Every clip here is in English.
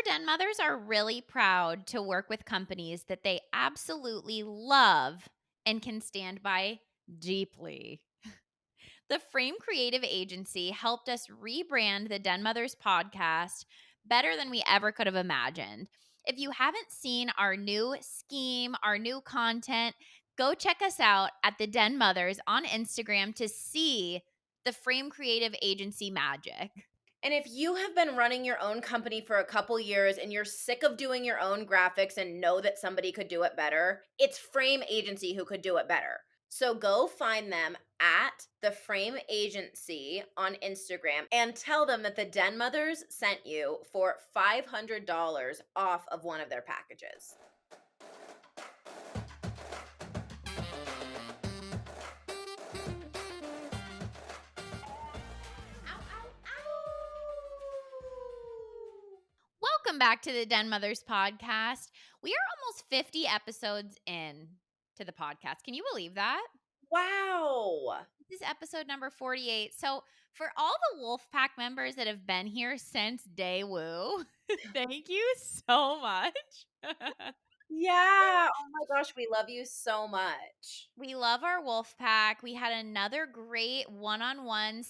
den mothers are really proud to work with companies that they absolutely love and can stand by deeply. The Frame Creative Agency helped us rebrand the Den Mothers podcast better than we ever could have imagined. If you haven't seen our new scheme, our new content, go check us out at the Den Mothers on Instagram to see the Frame Creative Agency magic. And if you have been running your own company for a couple years and you're sick of doing your own graphics and know that somebody could do it better, it's Frame Agency who could do it better. So go find them at the Frame Agency on Instagram and tell them that the Den Mothers sent you for $500 off of one of their packages. Ow, ow, ow. Welcome back to the Den Mothers podcast. We are almost 50 episodes in to the podcast. Can you believe that? Wow. This is episode number 48. So, for all the Wolfpack members that have been here since day woo, thank you so much. Yeah. Oh my gosh, we love you so much. We love our Wolfpack. We had another great two-on-one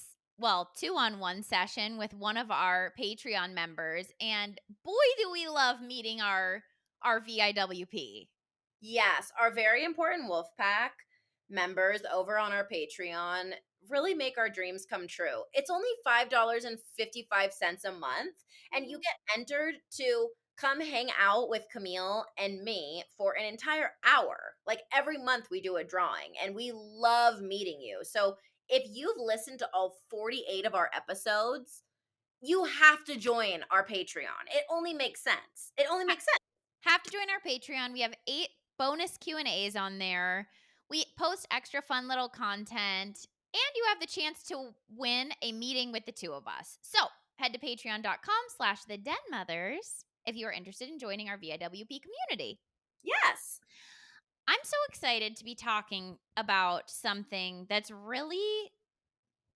session with one of our Patreon members, and boy, do we love meeting our VIWP. Yes, our very important Wolfpack members over on our Patreon really make our dreams come true. It's only $5.55 a month, and you get entered to come hang out with Camille and me for an entire hour. Like every month, we do a drawing, and we love meeting you. So if you've listened to all 48 of our episodes, you have to join our Patreon. It only makes sense. It only makes sense. Have to join our Patreon. We have 8 bonus Q&As on there. We post extra fun little content, and you have the chance to win a meeting with the two of us. So head to patreon.com/thedenmothers if you are interested in joining our VIWP community. Yes. I'm so excited to be talking about something that's really,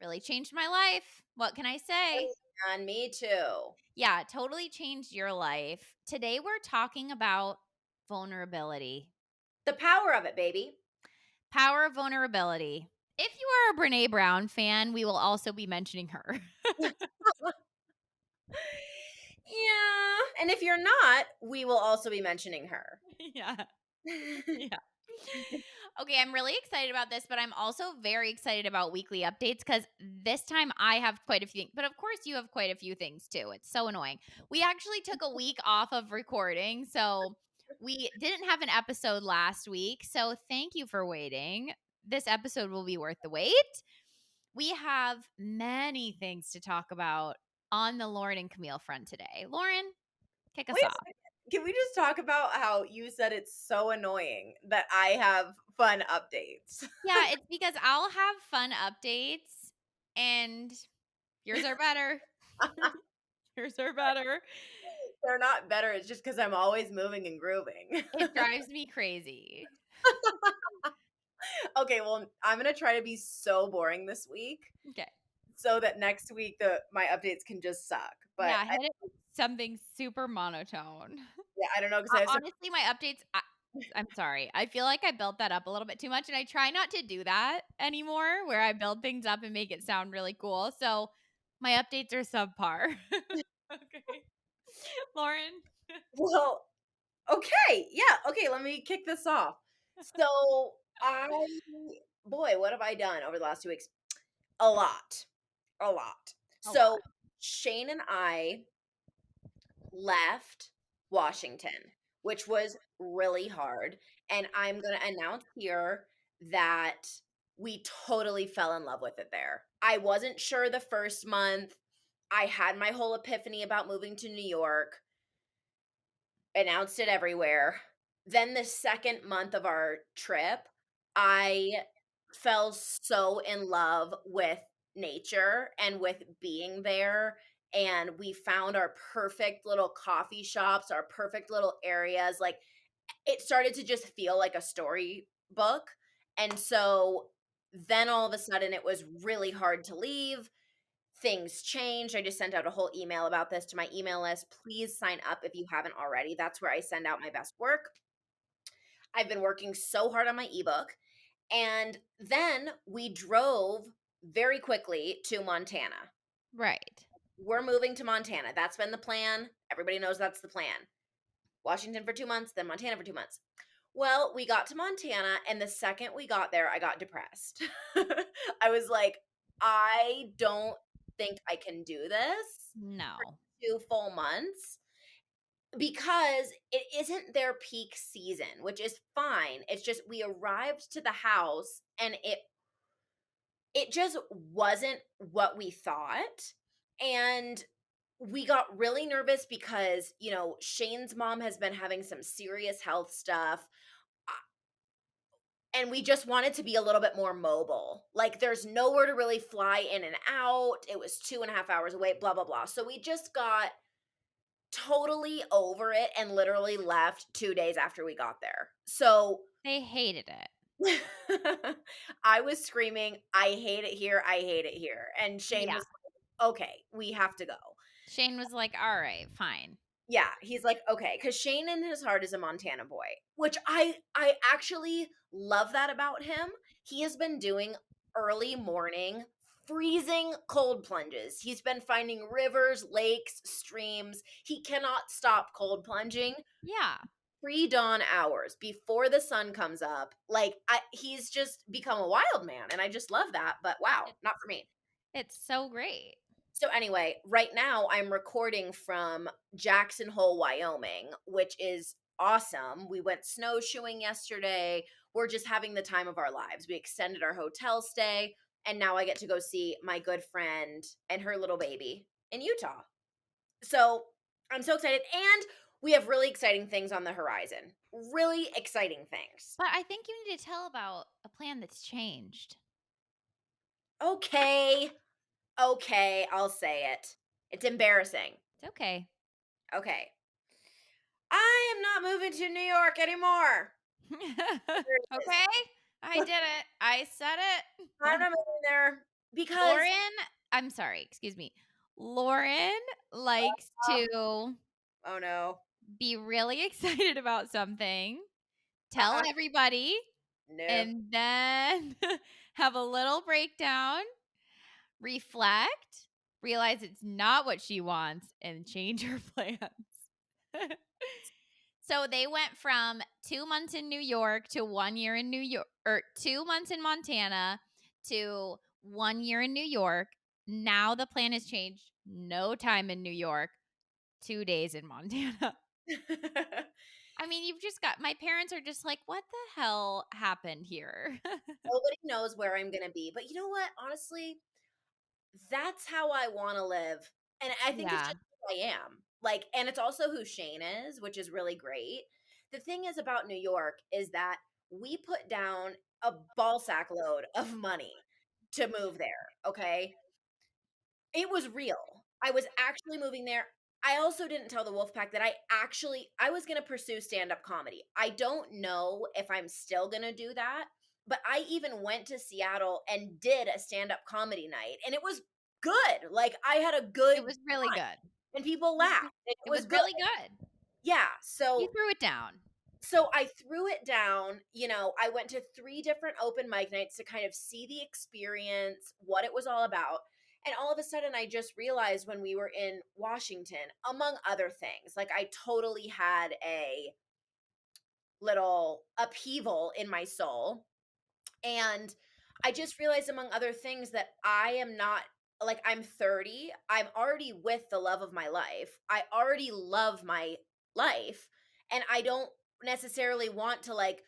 really changed my life. What can I say? And me too. Yeah, totally changed your life. Today we're talking about vulnerability. The power of it, baby. Power of vulnerability. If you are a Brené Brown fan, we will also be mentioning her. Yeah. And if you're not, we will also be mentioning her. Yeah. Yeah. Okay, I'm really excited about this, but I'm also very excited about weekly updates because this time I have quite a few things. But of course, you have quite a few things too. It's so annoying. We actually took a week off of recording, so we didn't have an episode last week. So thank you for waiting. This episode will be worth the wait. We have many things to talk about on the Lauren and Camille front today. Lauren, kick us Wait a off. second. Can we just talk about how you said it's so annoying that I have fun updates? Yeah, it's because I'll have fun updates and yours are better. Yours are better. They're not better. It's just because I'm always moving and grooving. It drives me crazy. Okay, well, I'm gonna try to be so boring this week Okay. so that next week my updates can just suck. But Yeah, hit it with something super monotone. yeah, I don't know because I have some. Honestly, my updates, I'm sorry. I feel like I built that up a little bit too much, and I try not to do that anymore where I build things up and make it sound really cool. So my updates are subpar. Okay. Lauren. Well, okay, yeah, okay. Let me kick this off. So boy, what have I done over the last 2 weeks? A lot, a lot. A lot. So Shane and I left Washington, which was really hard. And I'm going to announce here that we totally fell in love with it there. I wasn't sure the first month. I had my whole epiphany about moving to New York, announced it everywhere. Then the second month of our trip, I fell so in love with nature and with being there. And we found our perfect little coffee shops, our perfect little areas. Like it started to just feel like a storybook. And so then all of a sudden it was really hard to leave. things changed. I just sent out a whole email about this to my email list. Please sign up if you haven't already. That's where I send out my best work. I've been working so hard on my ebook. And then we drove very quickly to Montana. Right. We're moving to Montana. That's been the plan. Everybody knows that's the plan. Washington for 2 months, then Montana for 2 months. Well, we got to Montana, and the second we got there, I got depressed. I was like, I don't think I can do this for No. 2 full months because it isn't their peak season, which is fine. It's just we arrived to the house and it just wasn't what we thought. And we got really nervous because, Shane's mom has been having some serious health stuff. And we just wanted to be a little bit more mobile. Like, there's nowhere to really fly in and out. It was 2.5 hours away, blah, blah, blah. So we just got totally over it and literally left 2 days after we got there. So They hated it. I was screaming, I hate it here. I hate it here. And Shane Yeah. was like, okay, we have to go. Shane was like, "All right, fine." Yeah, he's like, okay, because Shane in his heart is a Montana boy, which I actually love that about him. He has been doing early morning, freezing cold plunges. He's been finding rivers, lakes, streams. He cannot stop cold plunging Yeah. pre-dawn hours before the sun comes up. Like he's just become a wild man, and I just love that. But wow, It's not for me. it's so great. So anyway, right now I'm recording from Jackson Hole, Wyoming, which is awesome. We went snowshoeing yesterday. We're just having the time of our lives. We extended our hotel stay, and now I get to go see my good friend and her little baby in Utah. So I'm so excited. And we have really exciting things on the horizon. Really exciting things. But I think you need to tell about a plan that's changed. Okay. Okay, I'll say it. It's embarrassing. It's okay. Okay. I am not moving to New York anymore. There it is. Okay? I did it. I said I'm it. not moving there because Lauren, I'm sorry, excuse me. Lauren likes uh, to oh no. be really excited about something, tell Uh-uh. everybody, No. and then have a little breakdown, reflect, realize it's not what she wants, and change her plans. So they went from 2 months in New York to 1 year in New York, or 2 months in Montana to 1 year in New York. Now the plan has changed. No time in New York, 2 days in Montana. I mean, you've just got my parents are just like, "What the hell happened here?" Nobody knows where I'm gonna be. But you know what? Honestly, that's how I want to live. And I think it's Yeah. just who I am. Like, and it's also who Shane is, which is really great. The thing is about New York is that we put down a ball sack load of money to move there. Okay. It was real. I was actually moving there. I also didn't tell the Wolfpack that I was going to pursue stand-up comedy. I don't know if I'm still going to do that, but I even went to Seattle and did a stand-up comedy night, and it was good. Like, I had a It good was really time good. and people It was laughed. It it was was good. really good. Yeah, You so threw it down. I threw it down. I went to 3 different open mic nights to kind of see the experience, what it was all about. And all of a sudden, I just realized when we were in Washington, among other things, like I totally had a little upheaval in my soul. And I just realized, among other things, that I am not like, I'm 30. I'm already with the love of my life. I already love my life. And I don't necessarily want to like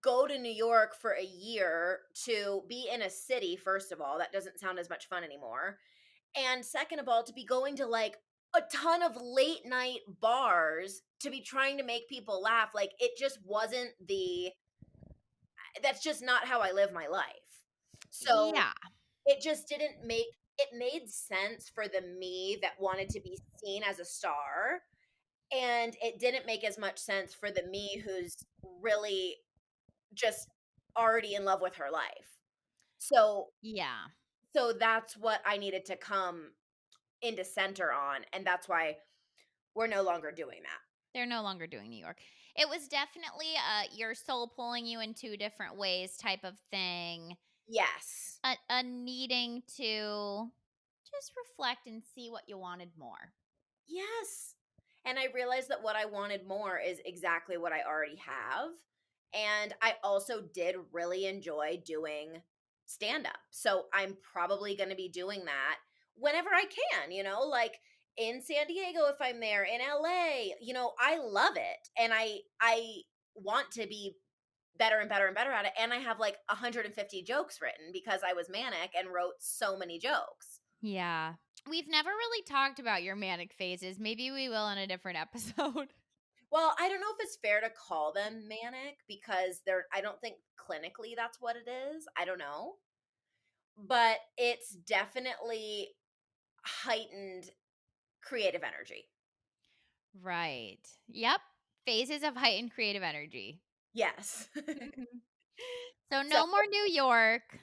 go to New York for a year to be in a city. First of all, that doesn't sound as much fun anymore. And second of all, to be going to like a ton of late night bars to be trying to make people laugh. Like, it just wasn't that's just not how I live my life. So Yeah. it just didn't make it made sense for the me that wanted to be seen as a star. And it didn't make as much sense for the me who's really just already in love with her life. So Yeah. So that's what I needed to come into center on, and that's why we're no longer doing that. They're no longer doing New York. It was definitely your soul pulling you in 2 different ways type of thing. Yes. A needing to just reflect and see what you wanted more. Yes. And I realized that what I wanted more is exactly what I already have. And I also did really enjoy doing stand up. So I'm probably going to be doing that whenever I can, like in San Diego if I'm there, in LA. I love it. And I want to be better and better and better at it. And I have like 150 jokes written because I was manic and wrote so many jokes. Yeah. We've never really talked about your manic phases. Maybe we will in a different episode. Well, I don't know if it's fair to call them manic because I don't think clinically that's what it is. I don't know. But it's definitely heightened creative energy. Right. Yep. Phases of heightened creative energy. Yes. Mhm. So So, no more New York.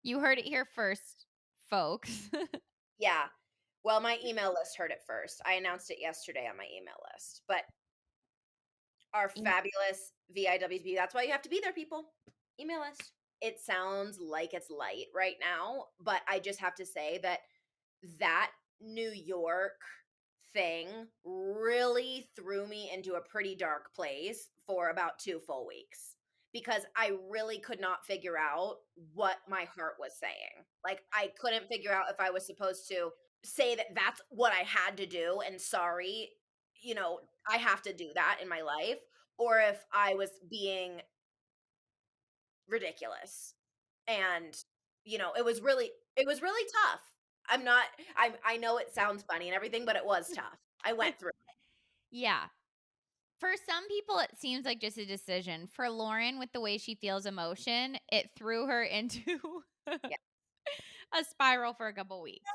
You heard it here first, folks. yeah. Well, my email list heard it first. I announced it yesterday on my email list. But our Yeah. fabulous VIWB, that's why you have to be there, people. Email us. It sounds like it's light right now, but I just have to say that New York thing really threw me into a pretty dark place for about 2 full weeks because I really could not figure out what my heart was saying. Like, I couldn't figure out if I was supposed to say that that's what I had to do and sorry, I have to do that in my life, or if I was being ridiculous. And, it was really tough. I'm not I know it sounds funny and everything, but it was tough. I went through it. Yeah. For some people, it seems like just a decision. For Lauren, with the way she feels emotion, it threw her into Yeah. a spiral for a couple weeks.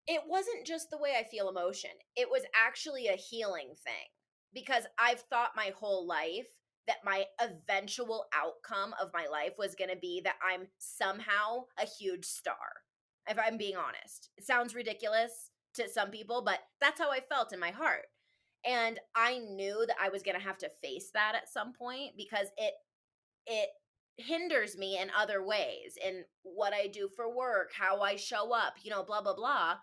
It wasn't just the way I feel emotion. It was actually a healing thing because I've thought my whole life that my eventual outcome of my life was going to be that I'm somehow a huge star. If I'm being honest, it sounds ridiculous to some people, but that's how I felt in my heart. And I knew that I was going to have to face that at some point because it hinders me in other ways in what I do for work, how I show up, blah blah blah.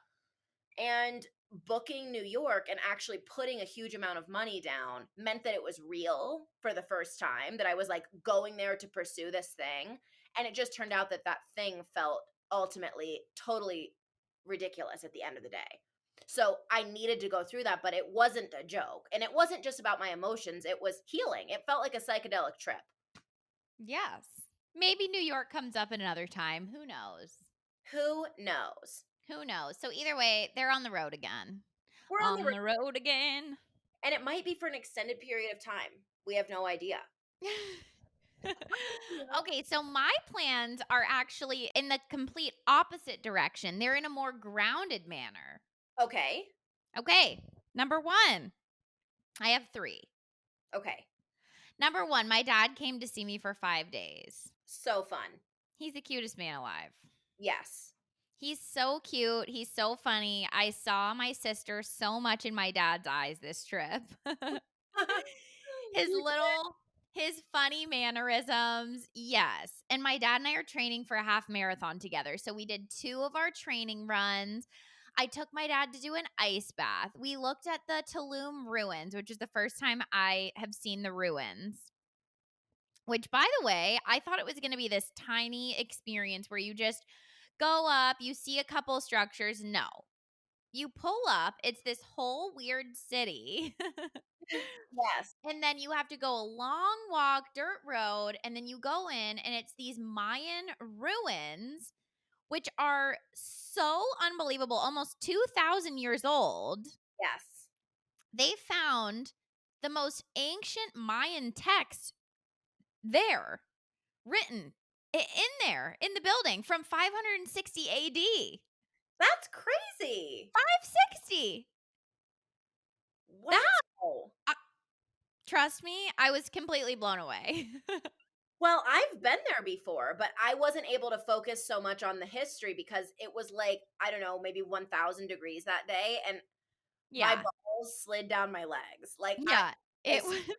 And booking New York and actually putting a huge amount of money down meant that it was real for the first time, that I was like going there to pursue this thing. And it just turned out that that thing felt ultimately totally ridiculous at the end of the day. So I needed to go through that, but it wasn't a joke. And it wasn't just about my emotions, it was healing. It felt like a psychedelic trip. Yes. Maybe New York comes up in another time. Who knows? Who knows? Who knows? So either way, they're on the road again. We're on the On the road again. and it might be for an extended period of time. We have no idea. Yeah. Okay, so my plans are actually in the complete opposite direction. They're in a more grounded manner. Okay. Okay, number 1, I have 3. Okay. Number 1, my dad came to see me for 5 days. So fun. He's the cutest man alive. Yes. He's so cute. He's so funny. I saw my sister so much in my dad's eyes this trip. His You little his funny mannerisms, yes. And my dad and I are training for a half marathon together. So we did 2 of our training runs. I took my dad to do an ice bath. We looked at the Tulum ruins, which is the first time I have seen the ruins. Which, by the way, I thought it was going to be this tiny experience where you just go up, you see a couple structures. No, you pull up, it's this whole weird city. yes. And then you have to go a long walk, dirt road, and then you go in, and it's these Mayan ruins, which are so unbelievable, almost 2,000 years old. Yes. They found the most ancient Mayan text there, written in there, in the building from 560 AD. That's crazy. 560. That's Wow. uh, trust me, I was completely blown away. Well, I've been there before, but I wasn't able to focus so much on the history because it was like, I don't know, maybe 1,000 degrees that day, and my Yeah. balls slid down my legs. Like, Yeah. I It sweat was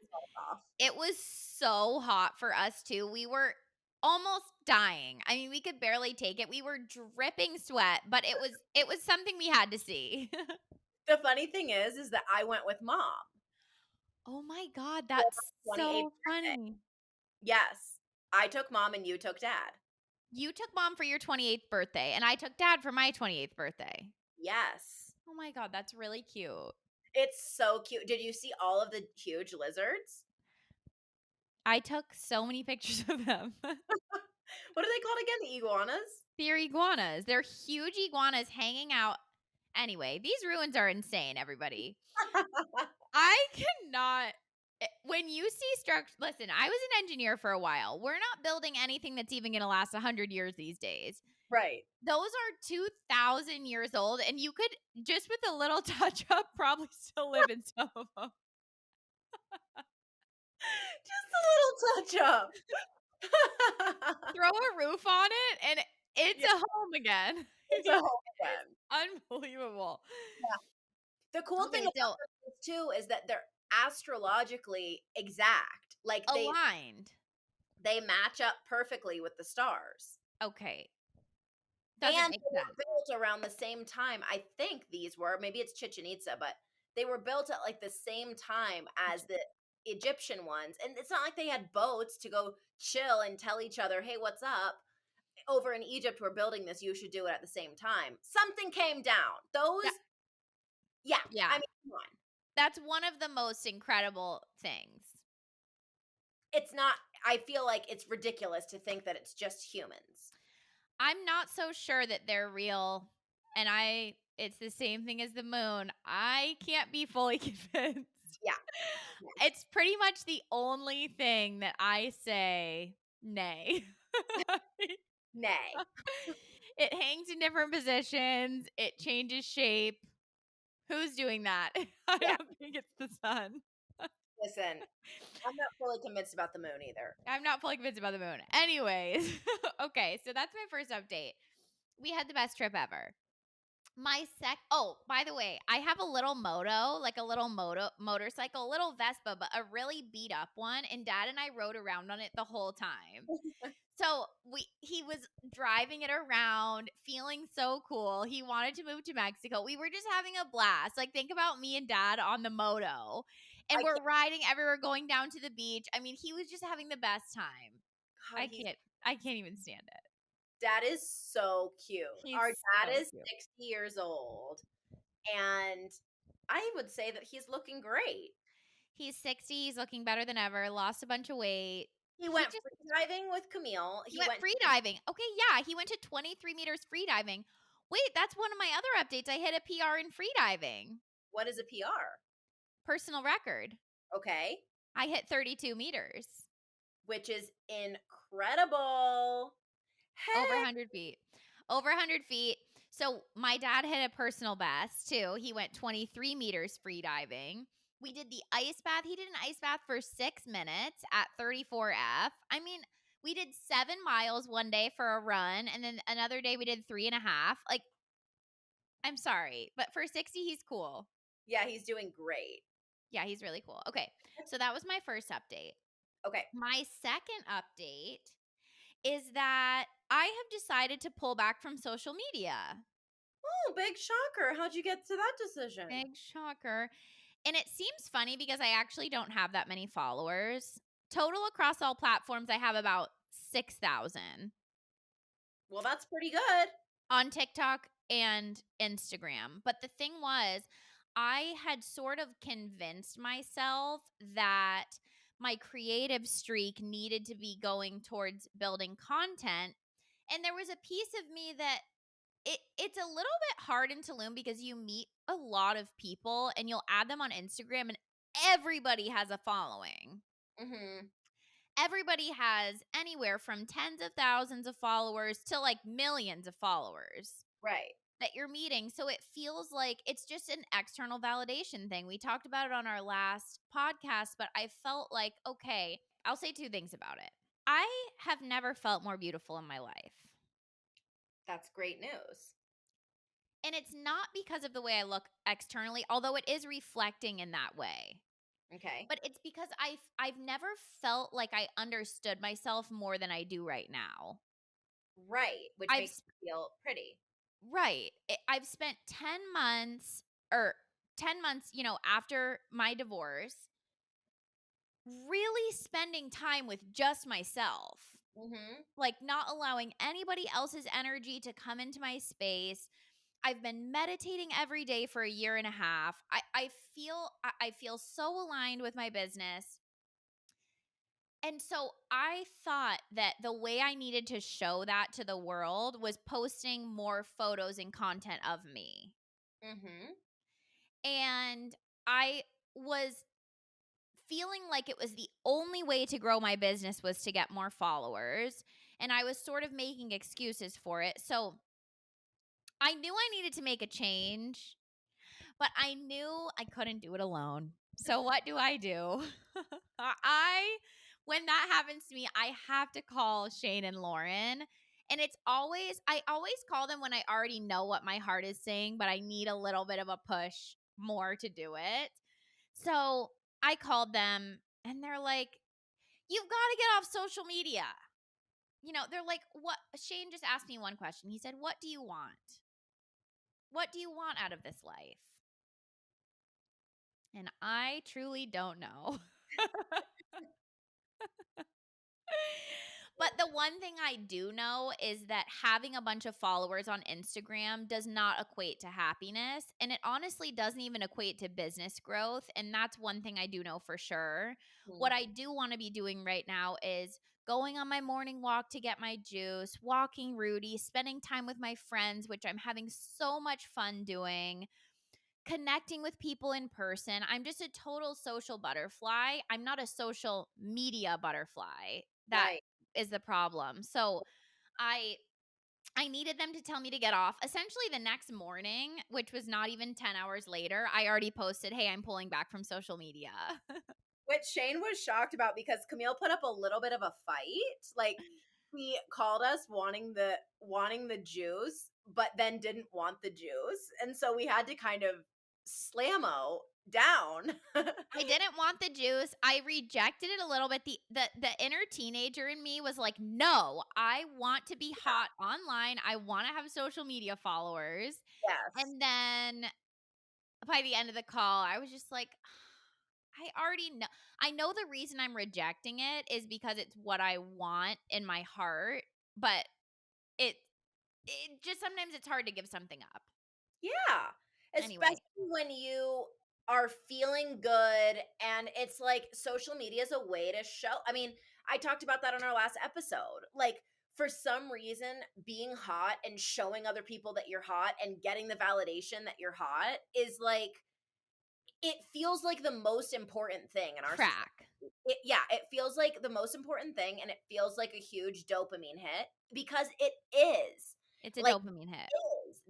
off. it was so hot for us too. We were almost dying. I mean, we could barely take it. We were dripping sweat, but it was something we had to see. The funny thing is that I went with mom Oh my god, for that's her 28th so birthday. funny. Yes. I took mom and you took dad. You took mom for your 28th birthday, and I took dad for my 28th birthday. Yes. Oh my god, that's really cute. It's so cute. Did you see all of the huge lizards? I took so many pictures of them. What are they called again? The iguanas? They're iguanas. They're huge iguanas hanging out. Anyway, these ruins are insane, everybody. I cannot when you see structure listen, I was an engineer for a while. We're not building anything that's even gonna last 100 years these days. Right. Those are 2,000 years old, and you could, just with a little touch up, probably still live in some of them. Just a little touch up. Throw a roof on it, and it's Yeah, a home again. it's a home again. Unbelievable. The cool thing Okay, about so this too is that they're astrologically exact. Like aligned. they match up perfectly with the stars. Okay, doesn't And make they were sense. built around the same time. I think these were, maybe it's Chichen Itza, but they were built at like the same time as the Egyptian ones. And it's not like they had boats to go chill and tell each other, "Hey, what's up? Over in Egypt we're building this, you should do it at the same time." Something came down. Those, That yeah, I yeah, mean, come on. that's one of the most incredible things. It's not, I feel like it's ridiculous to think that it's just humans. I'm not so sure that they're real, and it's the same thing as the moon. I can't be fully convinced. Yeah. Yeah. It's pretty much the only thing that I say nay. Nay. It hangs in different positions, it changes shape. Who's doing that? I Yeah. don't think it's the sun. Listen, I'm not fully convinced about the moon either. I'm not fully convinced about the moon. Anyways, okay, so that's my first update. We had the best trip ever. Oh, by the way, I have a little moto, like a little motorcycle, a little Vespa, but a really beat up one, and dad and I rode around on it the whole time. So he was driving it around, feeling so cool. He wanted to move to Mexico. We were just having a blast. Like, think about me and dad on the moto. And I we're can't, riding everywhere, going down to the beach. I mean, he was just having the best time. God, I can't I can't even stand it. dad is so cute. He's Our dad so is cute. 60 years old, and I would say that he's looking great. He's 60, he's looking better than ever, lost a bunch of weight. He He went just free diving with Camille. he He went went, free diving. Okay, yeah, he went to 23 meters free diving. Wait, that's one of my other updates. I hit a PR in free diving. what is a PR? Personal record. Okay. I hit 32 meters. Which is incredible. Over Hey, 100 feet. Over 100 feet. So my dad hit a personal best too. He went 23 meters free diving. We did the ice bath. He did an ice bath for 6 minutes at 34F. I mean, we did 7 miles one day for a run, and then another day we did 3.5. Like, I'm sorry, but for 60, he's cool. yeah, he's doing great. Yeah, he's really cool. Okay, so that was my first update. Okay. My second update is that I have decided to pull back from social media. Oh, big shocker. How'd you get to that decision? Big shocker. And it seems funny because I actually don't have that many followers. Total across all platforms, I have about 6,000 Well, that's pretty good. on TikTok and Instagram. But the thing was, I had sort of convinced myself that my creative streak needed to be going towards building content. And there was a piece of me that it's a little bit hard in Tulum because you meet a lot of people and you'll add them on Instagram and everybody has a following. Mm-hmm. Everybody has anywhere from tens of thousands of followers to like millions of followers Right. that you're meeting. So it feels like it's just an external validation thing. We talked about it on our last podcast, but I felt like, okay, I'll say two things about it. I have never felt more beautiful in my life. That's great news. And it's not because of the way I look externally, although it is reflecting in that way. Okay. But it's because I've never felt like I understood myself more than I do right now. Right, which I've makes s- you feel pretty. right. I've spent 10 months or 10 months, after my divorce, really spending time with just myself. Mhm. Like not allowing anybody else's energy to come into my space. I've been meditating every day for a year and a half. I feel so aligned with my business. And so I thought that the way I needed to show that to the world was posting more photos and content of me. Mhm. And I was feeling like it was the only way to grow my business was to get more followers. And I was sort of making excuses for it. So I knew I needed to make a change, but I knew I couldn't do it alone. So what do? I When that happens to me, I have to call Shane and Lauren. And I always call them when I already know what my heart is saying, but I need a little bit of a push more to do it. So I called them and they're like, "You've got to get off social media." They're like, "What?" Shane just asked me one question. He said, "What do you want? What do you want out of this life?" And I truly don't know. But the one thing I do know is that having a bunch of followers on Instagram does not equate to happiness. And it honestly doesn't even equate to business growth. And that's one thing I do know for sure. What Mhm. I do want to be doing right now is going on my morning walk to get my juice, walking Rudy, spending time with my friends, which I'm having so much fun doing, connecting with people in person. I'm just a total social butterfly. I'm not a social media butterfly. That Right. is the problem. So I I needed them to tell me to get off. Essentially the next morning, which was not even 10 hours later, I already posted, "Hey, I'm pulling back from social media." Which Shane was shocked about because Camille put up a little bit of a fight. Like he called us wanting the juice, but then didn't want the juice. And so we had to kind of slammo down. I didn't want the juice. I rejected it a little bit. The inner teenager in me was like, "No, I want to be hot online. I want to have social media followers." Yes. And then by the end of the call, I was just like, I already know. I know the reason I'm rejecting it is because it's what I want in my heart, but it it just sometimes it's hard to give something up. Yeah. Anyway, Especially when you are feeling good and it's like social media is a way to show. I mean, I talked about that on our last episode. Like for some reason, being hot and showing other people that you're hot and getting the validation that you're hot is like it feels like the most important thing in our society. crack. It feels like the most important thing and it feels like a huge dopamine hit because it is. It's a Like dopamine hit.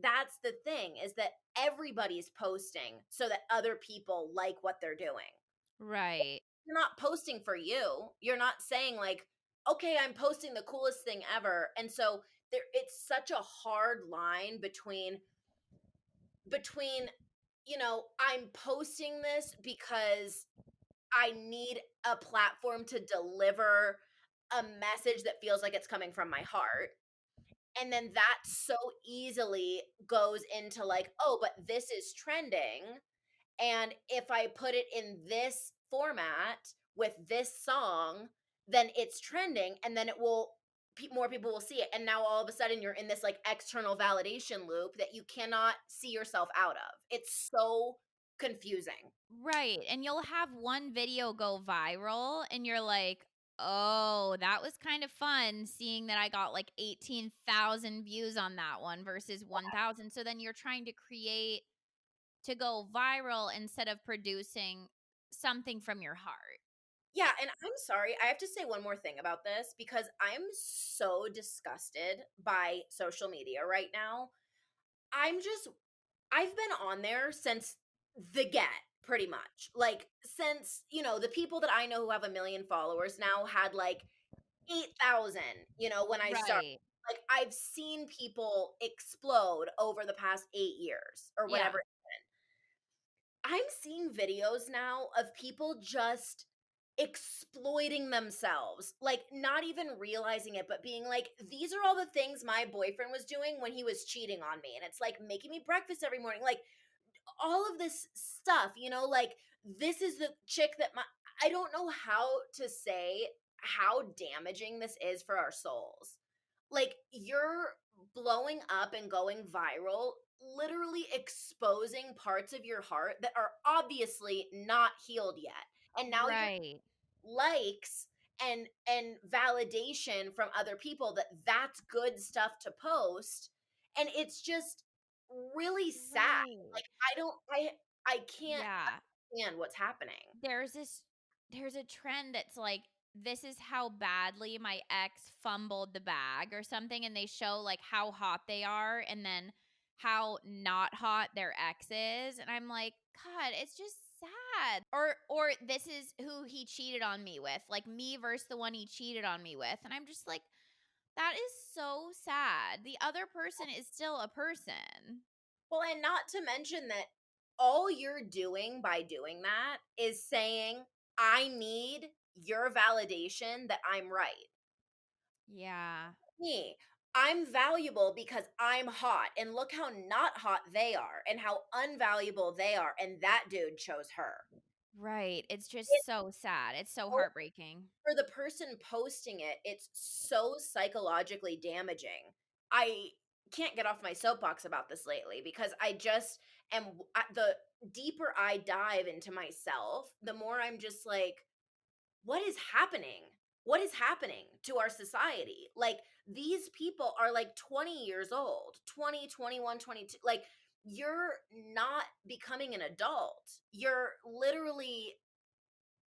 that's the thing is that everybody's posting so that other people like what they're doing. Right. You're not posting for you. You're not saying like, "Okay, I'm posting the coolest thing ever." And so there it's such a hard line between I'm posting this because I need a platform to deliver a message that feels like it's coming from my heart. And then that so easily goes into like, oh, but this is trending. And if I put it in this format with this song, then it's trending and then more people will see it. And now all of a sudden you're in this like external validation loop that you cannot see yourself out of. It's so confusing. Right. And you'll have one video go viral and you're like, "Oh, that was kind of fun seeing that I got like 18,000 views on that one versus 1,000." So then you're trying to create to go viral instead of producing something from your heart. Yeah, and I'm sorry, I have to say one more thing about this because I'm so disgusted by social media right now. I've been on there since the get, pretty much. Like since, the people that I know who have a million followers now had like 8,000, when I started. Right. Like, I've seen people explode over the past 8 years or Yeah. whatever. I'm seeing videos now of people just exploiting themselves, like, not even realizing it, but being like, "These are all the things my boyfriend was doing when he was cheating on me," and it's like, making me breakfast every morning, like, all of this stuff, like, this is the chick that my I don't know how to say how damaging this is for our souls. Like, you're blowing up and going viral, literally exposing parts of your heart that are obviously not healed yet. And now you're Right. likes and validation from other people that that's good stuff to post, and it's just really sad. Right. Like, I can't Yeah. understand what's happening. There's this there's a trend that's like, this is how badly my ex fumbled the bag or something, and they show like how hot they are and then how not hot their ex is, and I'm like, god, it's just sad. Or this is who he cheated on me with, like me versus the one he cheated on me with, and I'm just like, that is so sad. The other person is still a person. Well, and not to mention that all you're doing by doing that is saying, "I need your validation that I'm right." Yeah. Me. I'm valuable because I'm hot, and look how not hot they are, and how unvaluable they are, and that dude chose her. Right. It's just It's so sad. It's so so heartbreaking. for the person posting it, it's so psychologically damaging. I can't get off my soapbox about this lately because I just the deeper I dive into myself, the more I'm just like, what is happening? What is happening to our society? Like, these people are like 20 years old, 20, 21, 22. Like, you're not becoming an adult. You're literally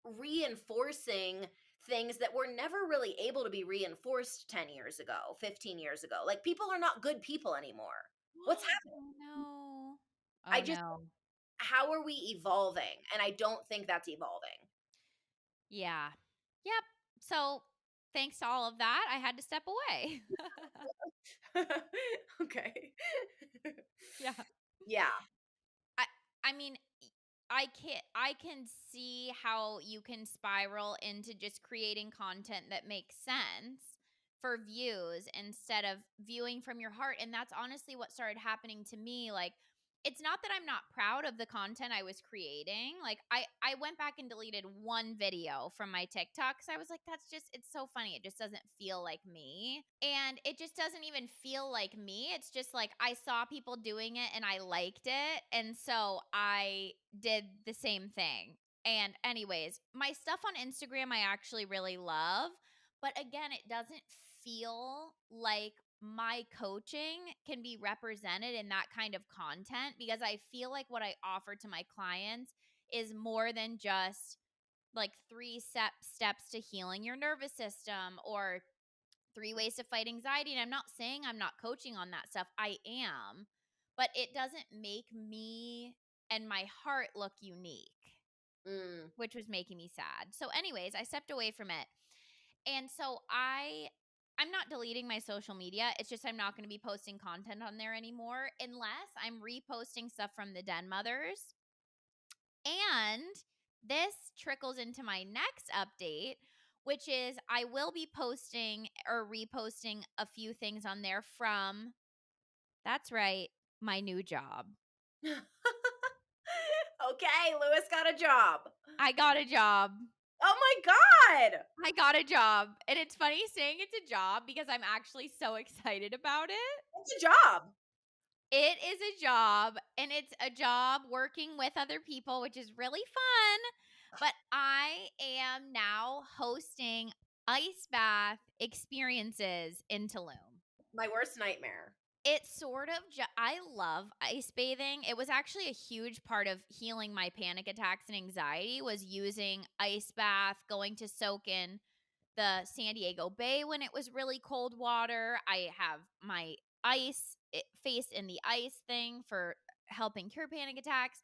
reinforcing things that were never really able to be reinforced 10 years ago, 15 years ago. Like, people are not good people anymore. What's happening? Oh no. I Oh just no. How are we evolving? And I don't think that's evolving. Yeah. Yep. So thanks to all of that, I had to step away. Okay. Yeah. Yeah. I I mean, I can see how you can spiral into just creating content that makes sense for views instead of viewing from your heart, and that's honestly what started happening to me. Like, it's not that I'm not proud of the content I was creating. Like, I went back and deleted one video from my TikTok cuz I was like, that's just, it's so funny. It just doesn't feel like me. And it just doesn't even feel like me. It's just like I saw people doing it and I liked it, and so I did the same thing. And anyways, my stuff on Instagram I actually really love, but again, it doesn't feel like my coaching can be represented in that kind of content because I feel like what I offer to my clients is more than just like steps to healing your nervous system or 3 ways to fight anxiety. And I'm not saying I'm not coaching on that stuff. I am, but it doesn't make me and my heart look unique, Mm, which was making me sad. So anyways, I stepped away from it. And so I'm not deleting my social media. It's just I'm not going to be posting content on there anymore unless I'm reposting stuff from the Den Mothers. And this trickles into my next update, which is I will be posting or reposting a few things on there from, that's right, my new job. okay, Lewis got a job. I got a job. Oh my god! I got a job. And it's funny saying it's a job because I'm actually so excited about it. It's a job. It is a job, and it's a job working with other people, which is really fun. But I am now hosting ice bath experiences in Tulum. My worst nightmare. It's sort of, I love ice bathing. It was actually a huge part of healing my panic attacks and anxiety was using ice bath, going to soak in the San Diego Bay when it was really cold water. I have my face in the ice thing for helping cure panic attacks.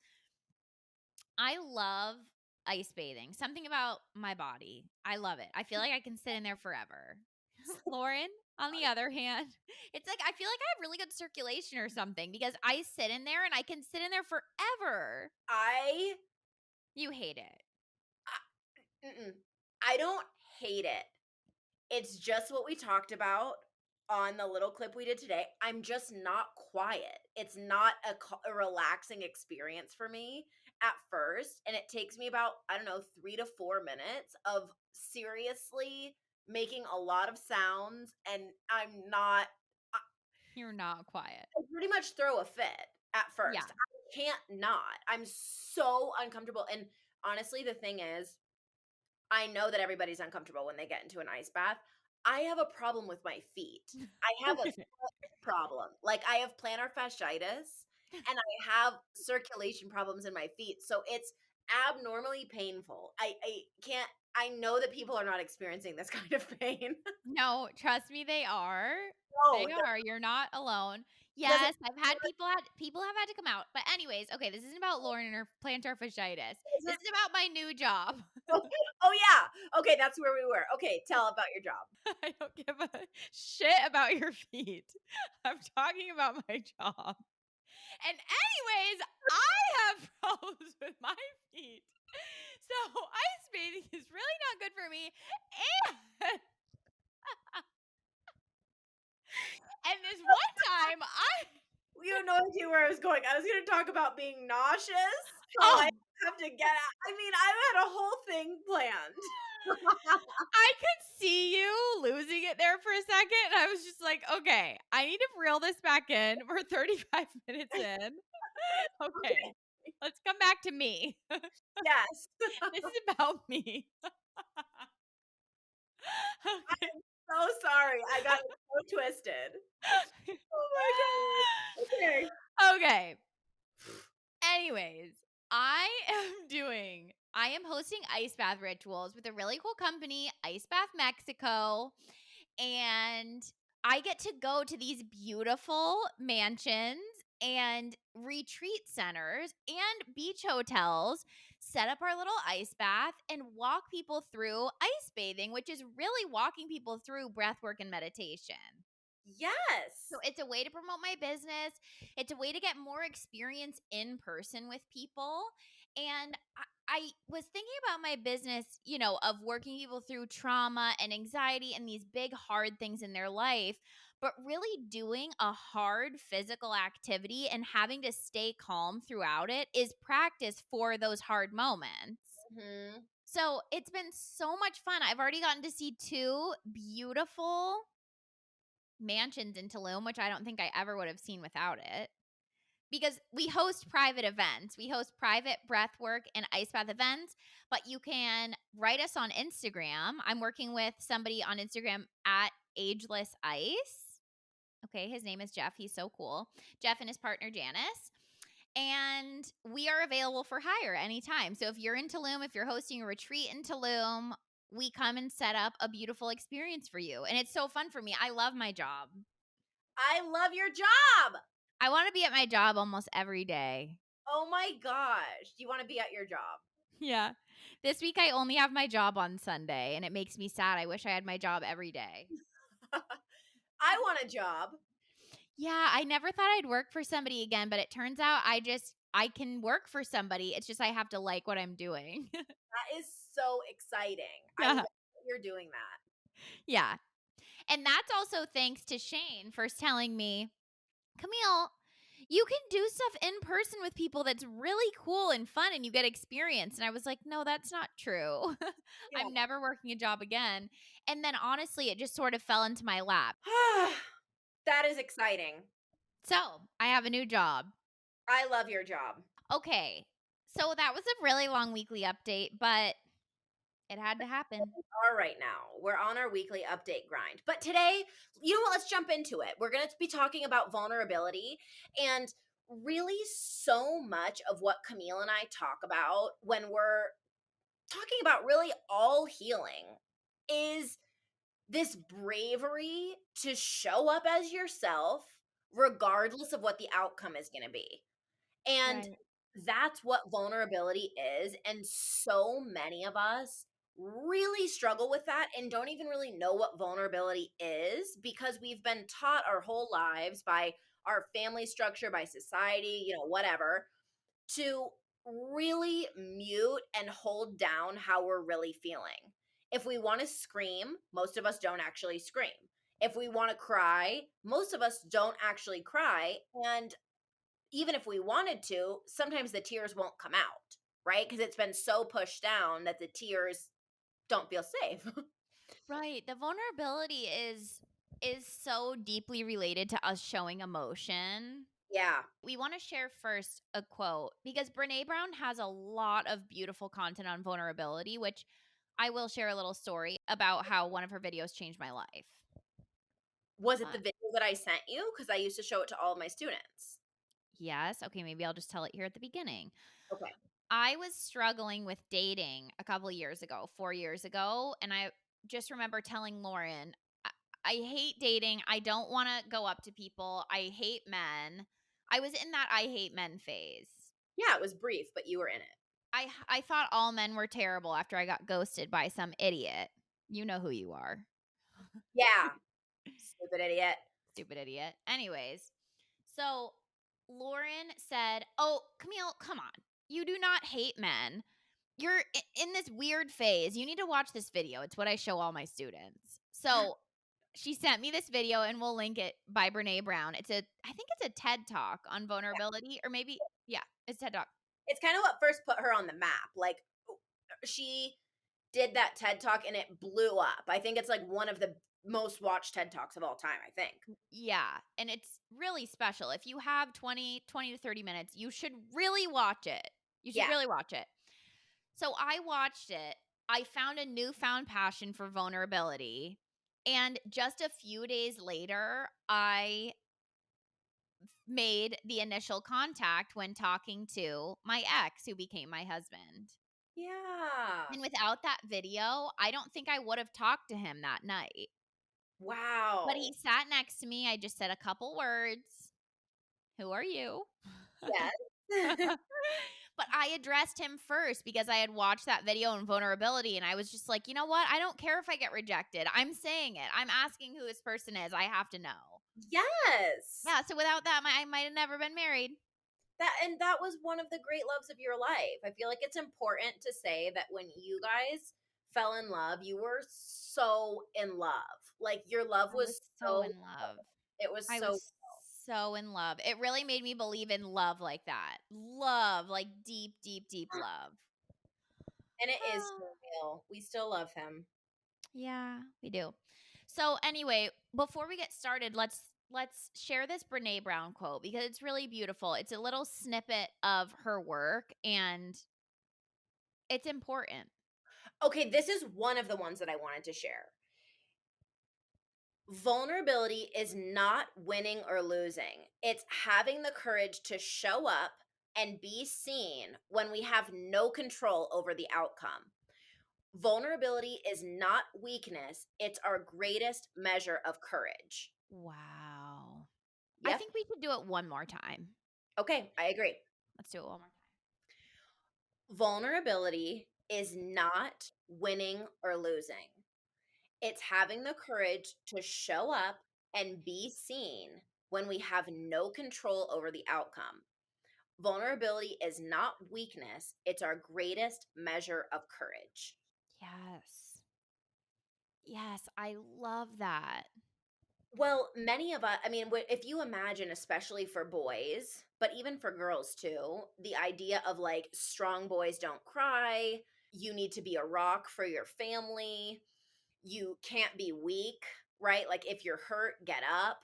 I love ice bathing. Something about my body. I love it. I feel like I can sit in there forever. Lauren, on the other hand, it's like I feel like I have really good circulation or something because I sit in there and I can sit in there forever. I You hate it. mm-mm. I don't hate it. It's just what we talked about on the little clip we did today. I'm just not quiet. It's not a relaxing experience for me at first. And it takes me about, I don't know, 3 to 4 minutes of seriously making a lot of sounds. And I'm not, You're not quiet. I pretty much throw a fit at Yeah. first. I can't not. I'm so uncomfortable. And honestly, the thing is, I know that everybody's uncomfortable when they get into an ice bath. I have a problem with my feet. I have a Okay. foot problem. Like I have plantar fasciitis and I have circulation problems in my feet. So it's abnormally painful. I can't I know that people are not experiencing this kind of pain. No, trust me, they are. No, They are. You're not alone. does it Yes, people have had to come out. But anyways, okay, this isn't about Lauren and her plantar fasciitis. is This it is about my new job. oh yeah. Okay, that's where we were. Okay, tell about your job. I don't give a shit about your feet. I'm talking about my job. And anyways, I have problems with my feet. So ice bathing is really not good for me. And and this one time You have no idea where I was going. I was going to talk about being nauseous, so I oh, have to get out. I mean, I had a whole thing planned. I could see you losing it there for a second. And I was just like, okay, I need to reel this back in. We're 35 minutes in. Okay, Okay. let's come back to me. Yes. This is about me. Okay. So sorry. I got it so twisted. Oh my god. Okay. Okay. Anyways, I am hosting ice bath rituals with a really cool company, Ice Bath Mexico. And I get to go to these beautiful mansions and retreat centers and beach hotels, set up our little ice bath, and walk people through ice bathing, which is really walking people through breath work and meditation. So Yes. it's a way to promote my business. It's a way to get more experience in person with people. And I was thinking about my business, of working people through trauma and anxiety and these big, hard things in their life, but really doing a hard physical activity and having to stay calm throughout it is practice for those hard moments. Mhm. So it's been so much fun. I've already gotten to see two beautiful mansions in Tulum, which I don't think I ever would have seen without it. Because we host private events. We host private breath work and ice bath events, but you can write us on Instagram. I'm working with somebody on Instagram at Ageless Ice. Okay, his name is Jeff. He's so cool. Jeff and his partner Janice. And we are available for hire anytime. So if you're in Tulum, if you're hosting a retreat in Tulum, we come and set up a beautiful experience for you. And it's so fun for me. I love my job. I love your job. I want to be at my job almost every day. Oh my gosh. You want to be at your job? Yeah. This week I only have my job on Sunday and it makes me sad. I wish I had my job every day. I want a job. Yeah, I never thought I'd work for somebody again, but it turns out I can work for somebody. It's just I have to like what I'm doing. That is so exciting. I love Yeah. that you're doing that. Yeah. And that's also thanks to Shane for telling me, Camille, you can do stuff in person with people that's really cool and fun and you get experience. And I was like, no, that's not true. Yeah. I'm never working a job again. And then honestly, it just sort of fell into my lap. That is exciting. So I have a new job. I love your job. Okay. So that was a really long weekly update, but it had to happen. Are right now. We're on our weekly update grind. But today, you know what? Let's jump into it. We're going to be talking about vulnerability and really so much of what Camille and I talk about when we're talking about really all healing is this bravery to show up as yourself regardless of what the outcome is going to be. And Right. That's what vulnerability is, and so many of us really struggle with that and don't even really know what vulnerability is because we've been taught our whole lives by our family structure, by society, whatever, to really mute and hold down how we're really feeling. If we want to scream, most of us don't actually scream. If we want to cry, most of us don't actually cry. And even if we wanted to, sometimes the tears won't come out, right? Because it's been so pushed down that the tears don't feel safe. Right. The vulnerability is so deeply related to us showing emotion. Yeah. We want to share first a quote because Brené Brown has a lot of beautiful content on vulnerability, which I will share a little story about how one of her videos changed my life. Was it Uh, the video that I sent you? Because I used to show it to all of my students. yes. Okay. Maybe I'll just tell it here at the beginning. Okay. I was struggling with dating a couple of years ago, 4 years ago. And I just remember telling Lauren, I hate dating. I don't want to go up to people. I hate men. I was in that I hate men phase. Yeah, it was brief, but you were in it. I thought all men were terrible after I got ghosted by some idiot. You know who you are. Yeah. Stupid idiot. Stupid idiot. Anyways, so Lauren said, "Oh, Camille, come on. You do not hate men. You're in this weird phase. You need to watch this video. It's what I show all my students." So she sent me this video and we'll link it by Brené Brown. I think it's a TED talk on vulnerability, or maybe, yeah, it's TED talk. It's kind of what first put her on the map. Like, she did that TED talk and it blew up. I think it's like one of the most watched TED talks of all time, I think. Yeah. And it's really special. If you have 20 to 30 minutes, you should really watch it. You should Yeah. really watch it. So I watched it. I found a newfound passion for vulnerability. And just a few days later, I made the initial contact when talking to my ex who became my husband. Yeah. And without that video, I don't think I would have talked to him that night. But he Wow. sat next to me. I just said a couple words. Who are you? Yes. But I addressed him first because I had watched that video on vulnerability and I was just like, you know what? I don't care if I get rejected. I'm saying it. I'm asking who this person is. I have to know. Yes. Yeah. So without that, I might have never been married. That was one of the great loves of your life. I feel like it's important to say that when you guys fell in love, you were so in love. Like, your love I was was so so, in love. it was I so, was so in love. It really made me believe in love like that. Love, like deep, deep, deep love. and it is so real. We still love him. Yeah, we do. So anyway, before we get started, let's share this Brené Brown quote because it's really beautiful. It's a little snippet of her work and it's important. Okay, this is one of the ones that I wanted to share. Vulnerability is not winning or losing. It's having the courage to show up and be seen when we have no control over the outcome. Vulnerability is not weakness, it's our greatest measure of courage. Wow. I Yep. think we should do it one more time. Okay, I agree. Let's do it one more time. Vulnerability is not winning or losing. It's having the courage to show up and be seen when we have no control over the outcome. Vulnerability is not weakness, it's our greatest measure of courage. Yes. Yes, I love that. Well, many of us, I mean, if you imagine, especially for boys, but even for girls too, the idea of like strong boys don't cry, you need to be a rock for your family, you can't be weak, right? Like, if you're hurt, get up,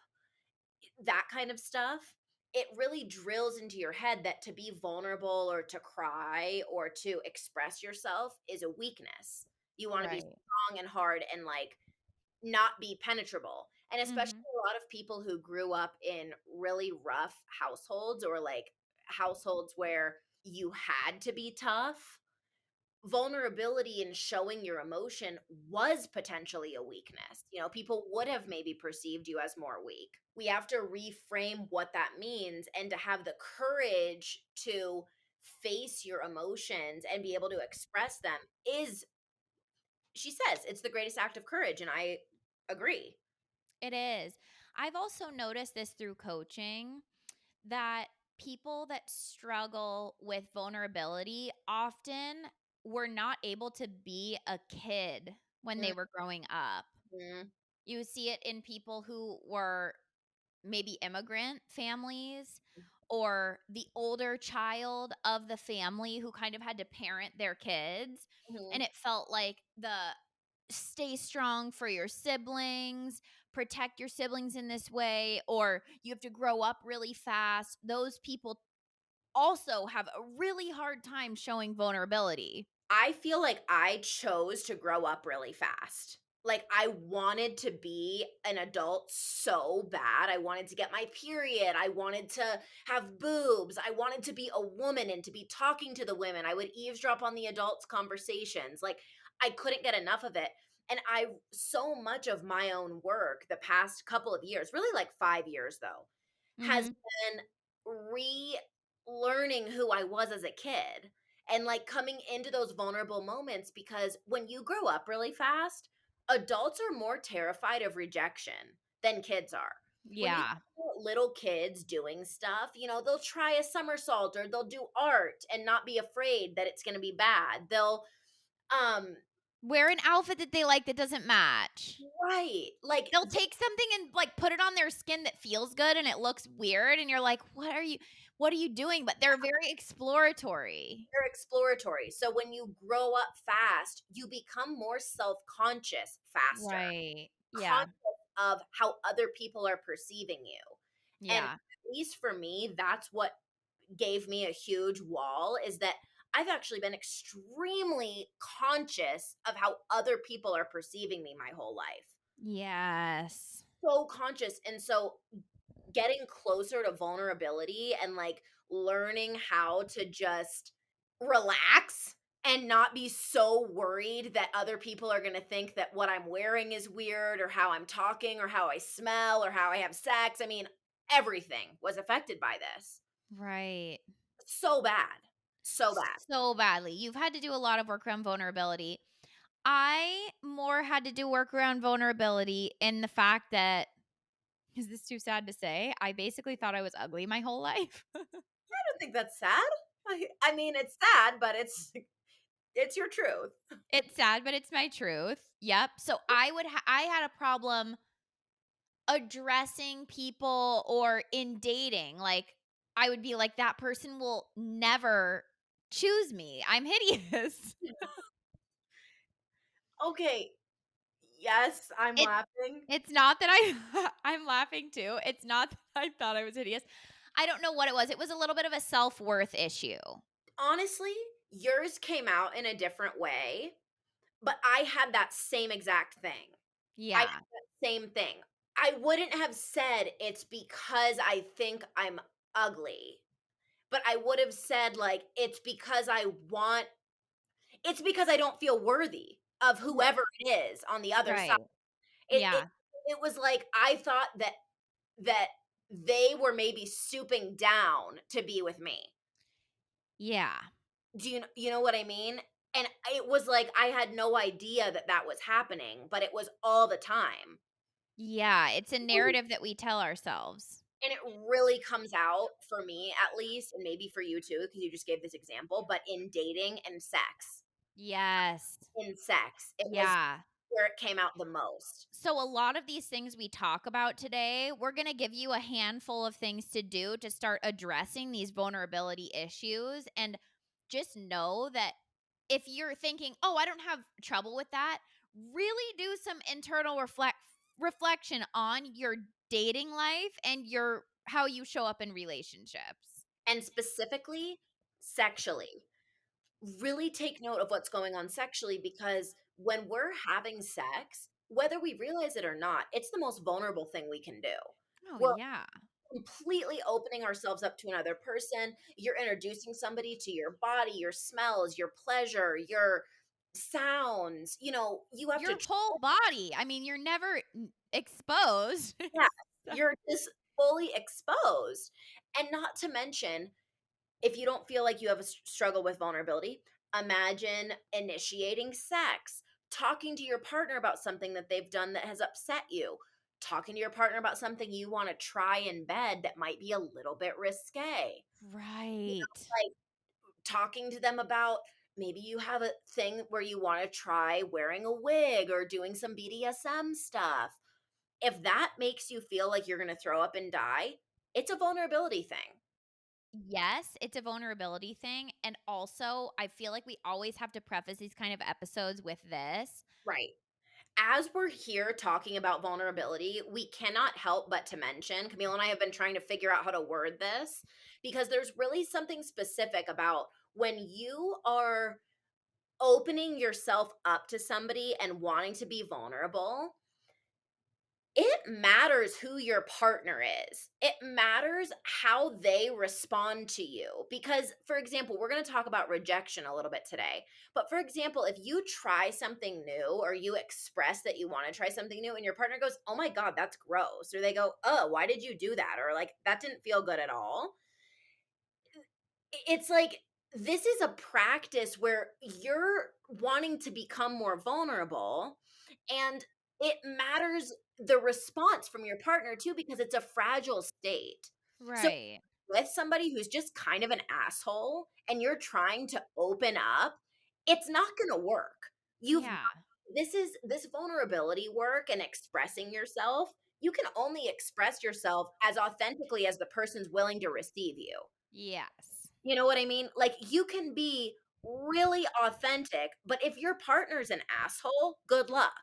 that kind of stuff. It really drills into your head that to be vulnerable or to cry or to express yourself is a weakness. You want to be Right. strong and hard and like not be penetrable. And especially Mhm. a lot of people who grew up in really rough households or like households where you had to be tough, vulnerability and showing your emotion was potentially a weakness. People would have maybe perceived you as more weak. We have to reframe what that means and to have the courage to face your emotions and be able to express them is, she says, it's the greatest act of courage, and I agree. It is. I've also noticed this through coaching that people that struggle with vulnerability often were not able to be a kid when they were growing up. Mhm. You see it in people who were maybe immigrant families or the older child of the family who kind of had to parent their kids. Mhm. And it felt like the stay strong for your siblings, protect your siblings in this way, or you have to grow up really fast. Those people also have a really hard time showing vulnerability. I feel like I chose to grow up really fast. Like, I wanted to be an adult so bad. I wanted to get my period. I wanted to have boobs. I wanted to be a woman and to be talking to the women. I would eavesdrop on the adults' conversations. Like, I couldn't get enough of it. And so much of my own work the past couple of years, really like 5 years though, has Mhm. been relearning who I was as a kid and like coming into those vulnerable moments, because when you grow up really fast, adults are more terrified of rejection than kids are. When you Yeah. see little kids doing stuff, they'll try a somersault or they'll do art and not be afraid that it's going to be bad. They'll um Wear an outfit that they like that doesn't match. right, like They'll take something and, like, put it on their skin that feels good and it looks weird, and you're like, what are you doing?" But they're very exploratory. they're exploratory. So when you grow up fast, you become more self-conscious faster. Right. Yeah. Conscious of how other people are perceiving you. And Yeah. at least for me, that's what gave me a huge wall, is that I've actually been extremely conscious of how other people are perceiving me my whole life. Yes. So conscious. And so getting closer to vulnerability and like learning how to just relax and not be so worried that other people are going to think that what I'm wearing is weird or how I'm talking or how I smell or how I have sex. I mean, everything was affected by this. Right. So bad. So bad. So badly. You've had to do a lot of work around vulnerability. I more had to do work around vulnerability in the fact that is this too sad to say? I basically thought I was ugly my whole life. I don't think that's sad. I mean, it's sad, but it's your truth. It's sad, but it's my truth. Yep. So I had a problem addressing people or in dating. Like I would be like that person will never choose me. I'm hideous. Okay. Yes, I'm It laughing. it's not that I I'm laughing too. It's not that I thought I was hideous. I don't know what it was. It was a little bit of a self-worth issue. Honestly, yours came out in a different way, but I had that same exact thing. I had Yeah. that same thing. I wouldn't have said it's because I think I'm ugly, but I would have said like it's because I don't feel worthy of R whoever it is on the other side. right. It it Yeah. it was like I thought that they were maybe stooping down to be with me. Yeah. Do you know what I mean? And it was like I had no idea that that was happening, but it was all the time. Yeah, it's a Really. narrative that we tell ourselves. And it really comes out for me at least, and maybe for you too, because you just gave this example, but in dating and sex. Yes. In sex, it was Yeah. where it came out the most. So, a lot of these things we talk about today, we're going to give you a handful of things to do to start addressing these vulnerability issues. And just know that if you're thinking, oh, I don't have trouble with that, really do some internal reflection on your dating life and your how you show up in relationships. And specifically, sexually. Really take note of what's going on sexually, because when we're having sex, whether we realize it or not, it's the most vulnerable thing we can do. Oh, We're yeah. completely opening ourselves up to another person. You're introducing somebody to your body, your smells, your pleasure, your sounds. You have to, Your whole body. I mean, you're never exposed. yeah, So you're just fully exposed. And not to mention, If you don't feel like you have a struggle with vulnerability, imagine initiating sex, talking to your partner about something that they've done that has upset you, talking to your partner about something you want to try in bed that might be a little bit risque. You Right. know, like talking to them about maybe you have a thing where you want to try wearing a wig or doing some BDSM stuff. If that makes you feel like you're going to throw up and die, it's a vulnerability thing. Yes, it's a vulnerability thing, and also, I feel like we always have to preface these kind of episodes with this. Right. As we're here talking about vulnerability, we cannot help but to mention, Camille and I have been trying to figure out how to word this because there's really something specific about when you are opening yourself up to somebody and wanting to be vulnerable. It matters who your partner is. It matters how they respond to you. Because, for example, we're going to talk about rejection a little bit today. But, for example, if you try something new or you express that you want to try something new and your partner goes, "Oh my God, that's gross," or they go, "Oh, why did you do that?" or like, "That didn't feel good at all." It's like this is a practice where you're wanting to become more vulnerable, and it matters the response from your partner too because it's a fragile state. So Right. with somebody who's just kind of an asshole and you're trying to open up, it's not going to work. You've got, Yeah. this vulnerability work and expressing yourself. You can only express yourself as authentically as the person's willing to receive you. Yes. You know what I mean? Like, you can be really authentic, but if your partner's an asshole, good luck.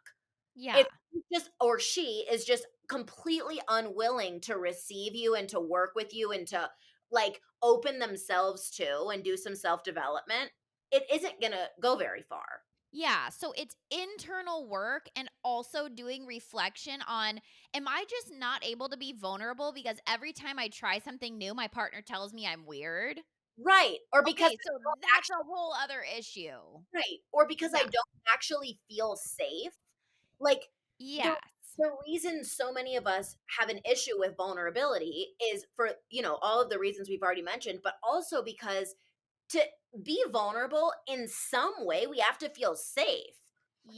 Yeah. If he just or she is just completely unwilling to receive you and to work with you and to, like, open themselves to and do some self-development, it isn't gonna go very far. Yeah, so it's internal work and also doing reflection on, am I just not able to be vulnerable because every time I try something new, my partner tells me I'm weird? Right, or because Okay, I so don't that's actually a whole other issue. right, or because I Yeah. don't actually feel safe. Like, the Yes. the reason so many of us have an issue with vulnerability is for, all of the reasons we've already mentioned, but also because to be vulnerable in some way, we have to feel safe.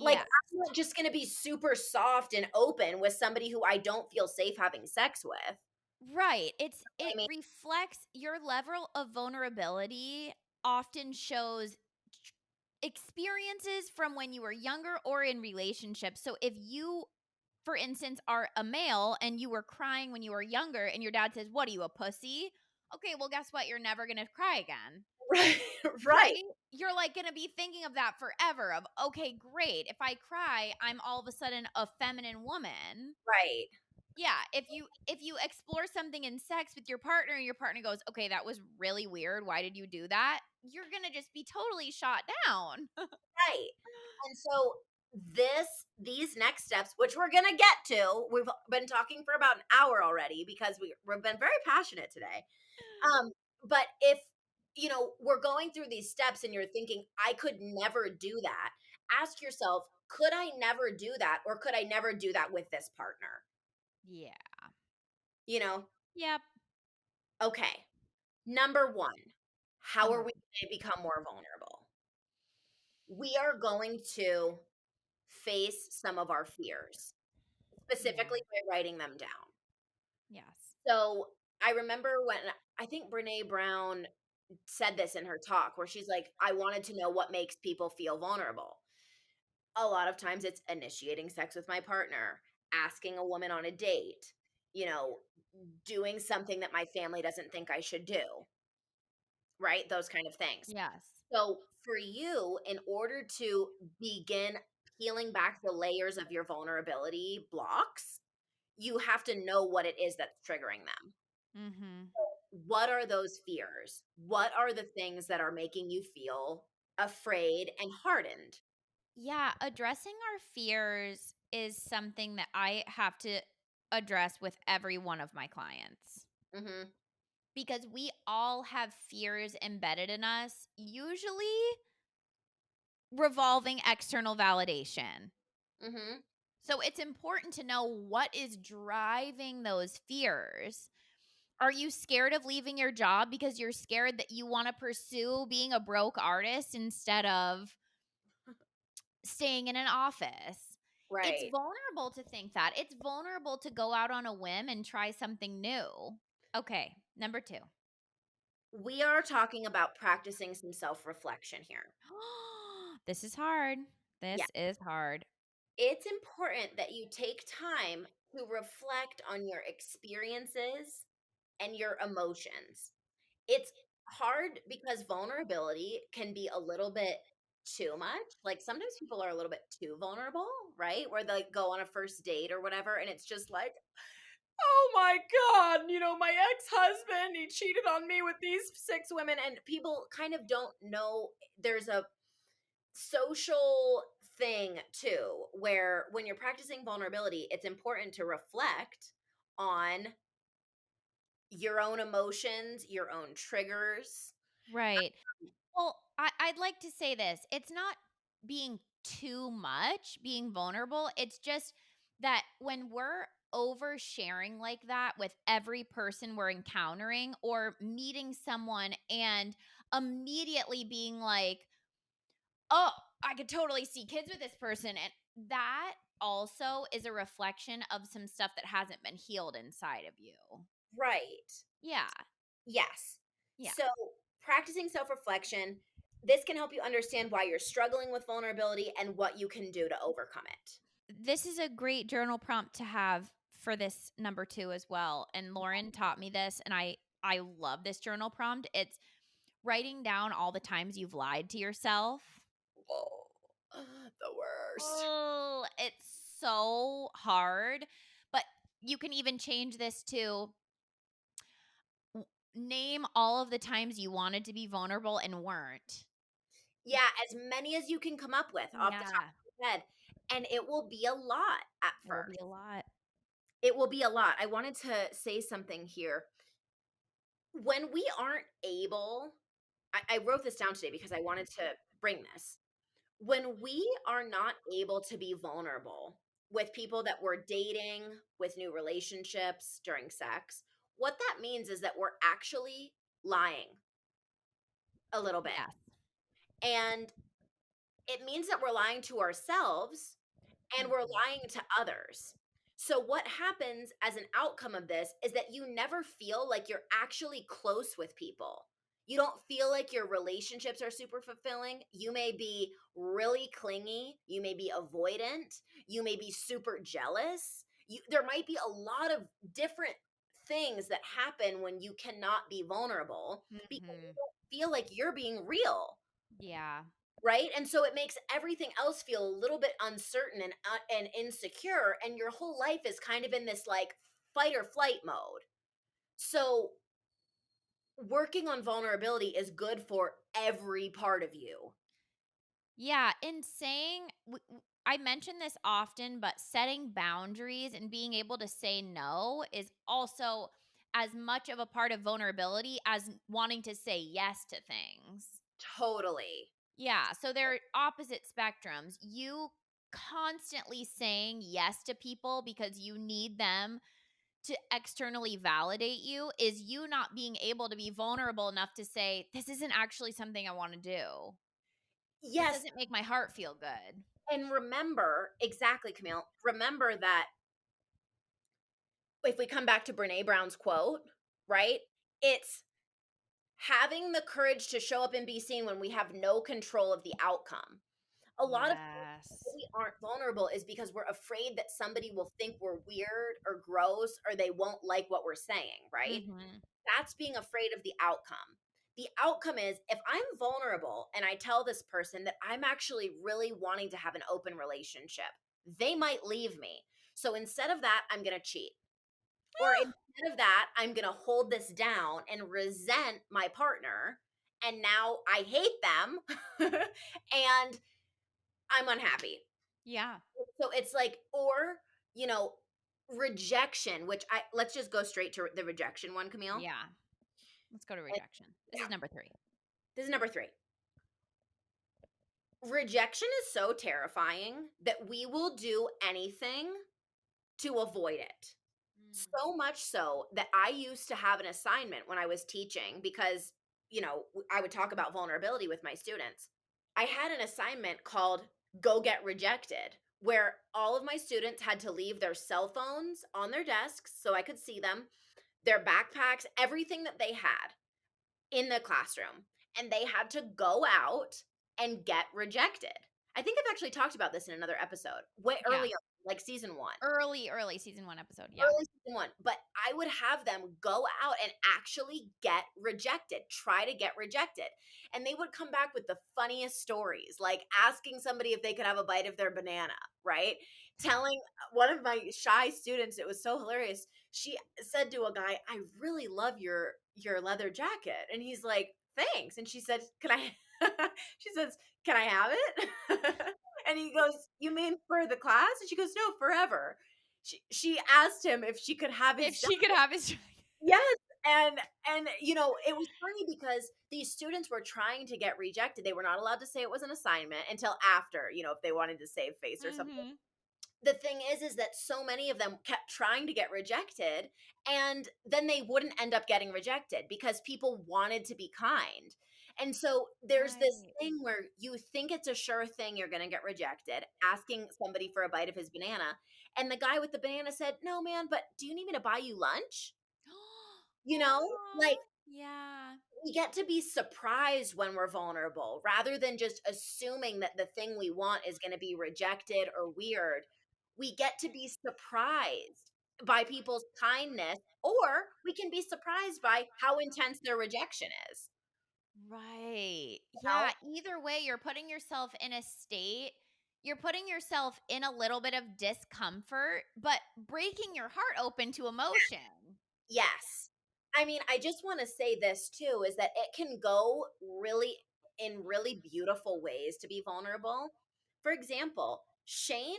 Like, Yes. I'm not just gonna be super soft and open with somebody who I don't feel safe having sex with. Right. I It mean reflects your level of vulnerability often shows experiences from when you were younger or in relationships. So if you, for instance, are a male and you were crying when you were younger and your dad says, "What are you, a pussy?" Okay, well, guess what? You're never going to cry again. right, right, Right? You're like going to be thinking of that forever of, okay, great. If I cry, I'm all of a sudden a feminine woman. right, Yeah, if you explore something in sex with your partner and your partner goes, "Okay, that was really weird. Why did you do that?" You're going to just be totally shot down. right. And so these next steps, which we're gonna get to, we've been talking for about an hour already because we've been very passionate today. Um, but if we're going through these steps and you're thinking, I could never do that, ask yourself, could I never do that, or could I never do that with this partner? Yeah. You know? Yep. Okay. Number one, how are Uh-huh. we going to become more vulnerable? We are going to face some of our fears, Yeah. specifically by writing them down. Yes. So I remember when I think Brene Brown said this in her talk where she's like, I wanted to know what makes people feel vulnerable. A lot of times it's initiating sex with my partner, asking a woman on a date, you know, doing something that my family doesn't think I should do, right? Those kind of things. Yes. So for you, in order to begin peeling back the layers of your vulnerability blocks, you have to know what it is that's triggering them. Mhm. What are those fears? What are the things that are making you feel afraid and hardened? Yeah, addressing our fears is something that I have to address with every one of my clients Mhm. because we all have fears embedded in us, usually revolving external validation. Mhm. So it's important to know what is driving those fears. Are you scared of leaving your job because you're scared that you wanna pursue being a broke artist instead of staying in an office? It's Right. vulnerable to think that. It's vulnerable to go out on a whim and try something new. Okay, number 2. We are talking about practicing some self-reflection here. This is hard. Yeah. This is hard. It's important that you take time to reflect on your experiences and your emotions. It's hard because vulnerability can be a little bit too much. Like sometimes people are a little bit too vulnerable, right? Where they go on a first date or whatever, and it's just like, oh my God, my ex husband, he cheated on me with these 6 women. And people kind of don't know there's a social thing too, where when you're practicing vulnerability, it's important to reflect on your own emotions, your own triggers. Right. Well, I'd like to say this. It's not being too much, being vulnerable. It's just that when we're oversharing like that with every person we're encountering or meeting someone and immediately being like, oh, I could totally see kids with this person. And that also is a reflection of some stuff that hasn't been healed inside of you. Right. Yeah. Yes. Yeah. So, practicing self reflection, this can help you understand why you're struggling with vulnerability and what you can do to overcome it. This is a great journal prompt to have for this number 2 as well, and Lauren taught me this, and I love this journal prompt. It's writing down all the times you've lied to yourself. Whoa. The worst. Oh, it's so hard, but you can even change this to name all of the times you wanted to be vulnerable and weren't. Yeah, as many as you can come up with off the top Yeah, of your head. And it will be a lot at it will be first. a lot. It will be a lot. I wanted to say something here. When we aren't able, I wrote this down today because I wanted to bring this. When we are not able to be vulnerable with people that we're dating, with new relationships, during sex, what that means is that we're actually lying a little bit. Yes. And it means that we're lying to ourselves and we're Mhm. lying to others. So, what happens as an outcome of this is that you never feel like you're actually close with people. You don't feel like your relationships are super fulfilling. You may be really clingy. You may be avoidant. You may be super jealous. There might be a lot of different things that happen when you cannot be vulnerable because you Mhm. don't feel like you're being real, Yeah. right? And so it makes everything else feel a little bit uncertain and insecure, and your whole life is kind of in this like fight or flight mode. So working on vulnerability is good for every part of you. Yeah, and saying I mention this often, but setting boundaries and being able to say no is also as much of a part of vulnerability as wanting to say yes to things. Totally. Yeah, so they're opposite spectrums. You constantly saying yes to people because you need them to externally validate you is you not being able to be vulnerable enough to say, this isn't actually something I want to do. This Yes, doesn't make my heart feel good. and remember exactly, Camille. Remember that if we come back to Brené Brown's quote, right? It's having the courage to show up and be seen when we have no control of the outcome. A lot of Yes. we aren't vulnerable is because we're afraid that somebody will think we're weird or gross or they won't like what we're saying, right? Mhm. That's being afraid of the outcome. The outcome is if I'm vulnerable and I tell this person that I'm actually really wanting to have an open relationship, they might leave me. So instead of that, I'm going to cheat. Or instead of that, I'm going to hold this down and resent my partner. And now I hate them and I'm unhappy. Yeah. So it's like, or, you know, rejection, which let's just go straight to the rejection one, Camille. Yeah. Let's go to And- rejection. This is Yeah. number 3. This is number 3. Rejection is so terrifying that we will do anything to avoid it. So much so that I used to have an assignment when I was teaching because, I would talk about vulnerability with my students. I had an assignment called Go Get Rejected, where all of my students had to leave their cell phones on their desks so I could see them, their backpacks, everything that they had in the classroom, and they had to go out and get rejected. I think I've actually talked about this in another episode, way Yeah. early on, like season 1. Early season 1 episode. Yeah. Early season 1, but I would have them go out and actually get rejected, try to get rejected, and they would come back with the funniest stories, like asking somebody if they could have a bite of their banana, right? Telling one of my shy students, it was so hilarious, she said to a guy, "I really love your leather jacket," and he's like, "Thanks," and she said, "Can I" she says, "Can I have it?" And he goes, "You mean for the class?" And she goes, "No, forever." She asked him if she could have If his she could have his yes, and it was funny because these students were trying to get rejected. They were not allowed to say it was an assignment until after, if they wanted to save face or something. Mhm. The thing is that so many of them kept trying to get rejected, and then they wouldn't end up getting rejected because people wanted to be kind. And so there's this Right. thing where you think it's a sure thing you're going to get rejected, asking somebody for a bite of his banana, and the guy with the banana said, "No, man, but do you need me to buy you lunch?" you know like Aw. Yeah. we get to be surprised when we're vulnerable rather than just assuming that the thing we want is going to be rejected or weird. We get to be surprised by people's kindness, or we can be surprised by how intense their rejection is. Right. You Yeah, know? either way, you're putting yourself in a state you're putting yourself in a little bit of discomfort, but breaking your heart open to emotion. Yes. I mean, I just want to say this too is that it can go really in really beautiful ways to be vulnerable. For example, Shane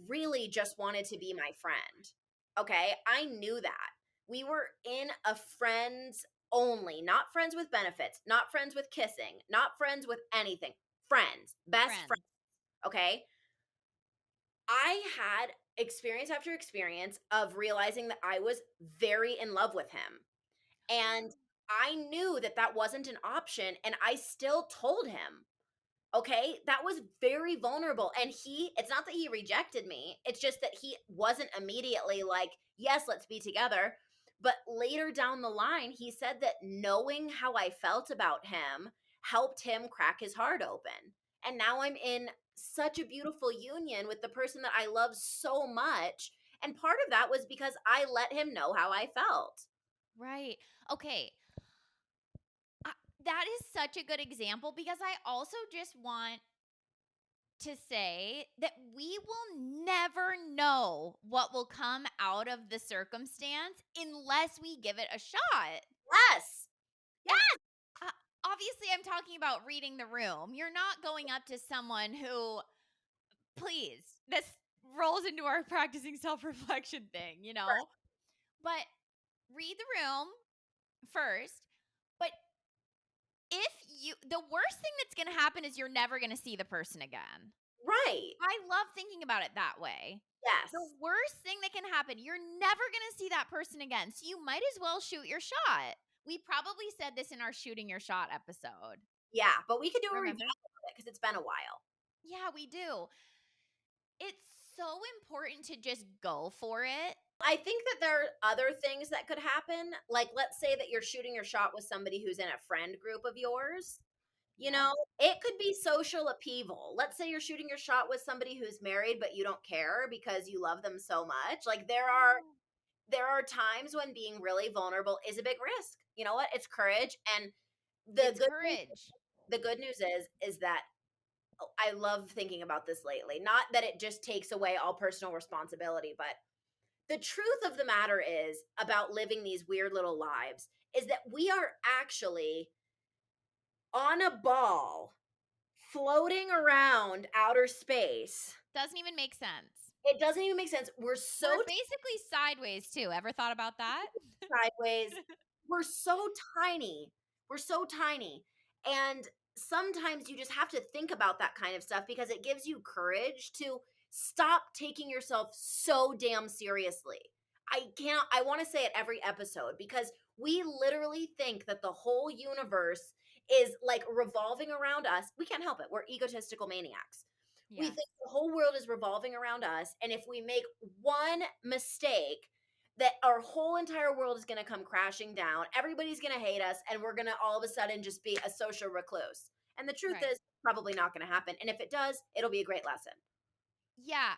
really just wanted to be my friend. Okay. I knew that. We were in a friends only, not friends with benefits, not friends with kissing, not friends with anything. Friends, best friends. Friends. Okay. I had experience after experience of realizing that I was very in love with him. And I knew that that wasn't an option, and I still told him, okay? That was very vulnerable, and it's not that he rejected me, it's just that he wasn't immediately like, "Yes, let's be together." But later down the line, he said that knowing how I felt about him helped him crack his heart open. And now I'm in such a beautiful union with the person that I love so much, and part of that was because I let him know how I felt. Right. Okay. Uh, that is such a good example because I also just want to say that we will never know what will come out of the circumstance unless we give it a shot. Yes. And uh, obviously, I'm talking about reading the room. You're not going up to someone who, please, this rolls into our practicing self reflection thing, you know? But read the room first. But the worst thing that's going to happen is you're never going to see the person again. Right. I love thinking about it that way. The Yes. worst thing that can happen, you're never going to see that person again. So you might as well shoot your shot. We probably said this in our shooting your shot episode. Yeah, but we could do a review Remember? of it because it's been a while. Yeah, we do. It's so important to just go for it. I think that there are other things that could happen. Like, let's say that you're shooting your shot with somebody who's in a friend group of yours. Yep. It could be social upheaval. Let's say you're shooting your shot with somebody who's married, but you don't care because you love them so much. Like, there are times when being really vulnerable is a big risk. You know what? It's courage, and the It's good news, courage. the good news is that I love thinking about this lately. Not that it just takes away all personal responsibility, but the truth of the matter is about living these weird little lives is that we are actually on a ball floating around outer space. Doesn't even make sense. It doesn't even make sense. We're so We're basically sideways too. Ever thought about that? sideways. We're so tiny. We're so tiny. And sometimes you just have to think about that kind of stuff because it gives you courage to stop taking yourself so damn seriously. I want to say it every episode because we literally think that the whole universe is like revolving around us. We can't help it. We're egotistical maniacs. We Yes. think the whole world is revolving around us. And if we make one mistake, that our whole entire world is going to come crashing down. Everybody's going to hate us. And we're going to all of a sudden just be a social recluse. And the truth Right. is, probably not going to happen. And if it does, it'll be a great lesson. Yeah.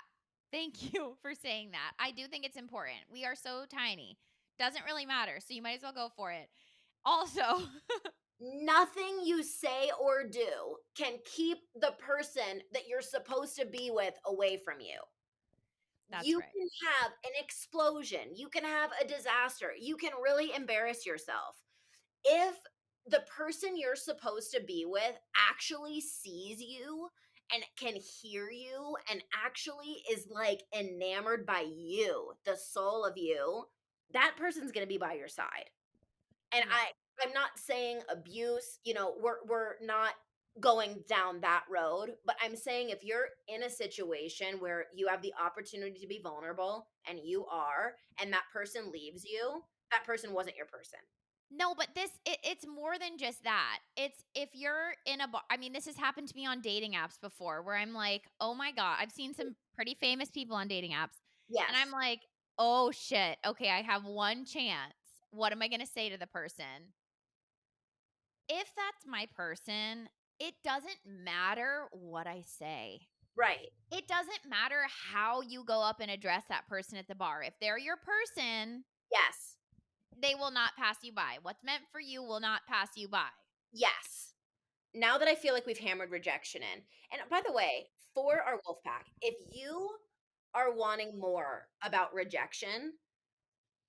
Thank you for saying that. I do think it's important. We are so tiny. Doesn't really matter. So you might as well go for it. Also, Nothing you say or do can keep the person that you're supposed to be with away from you. that's You right. can have an explosion, you can have a disaster, you can really embarrass yourself. If the person you're supposed to be with actually sees you and can hear you and actually is like enamored by you, the soul of you, that person's going to be by your side. And Yeah. I'm not saying abuse, we're not going down that road, but I'm saying if you're in a situation where you have the opportunity to be vulnerable and you are, and that person leaves you, that person wasn't your person. No, but it's more than just that. It's if you're in a bar. I mean, this has happened to me on dating apps before where I'm like, "Oh my god, I've seen some pretty famous people on dating apps." And I'm Yes. like, "Oh shit. Okay, I have one chance. What am I going to say to the person?" If that's my person, it doesn't matter what I say. Right. It doesn't matter how you go up and address that person at the bar. If they're your person, Yes. they will not pass you by. What's meant for you will not pass you by. Yes. Now that I feel like we've hammered rejection in, and by the way, for our wolf pack, if you are wanting more about rejection,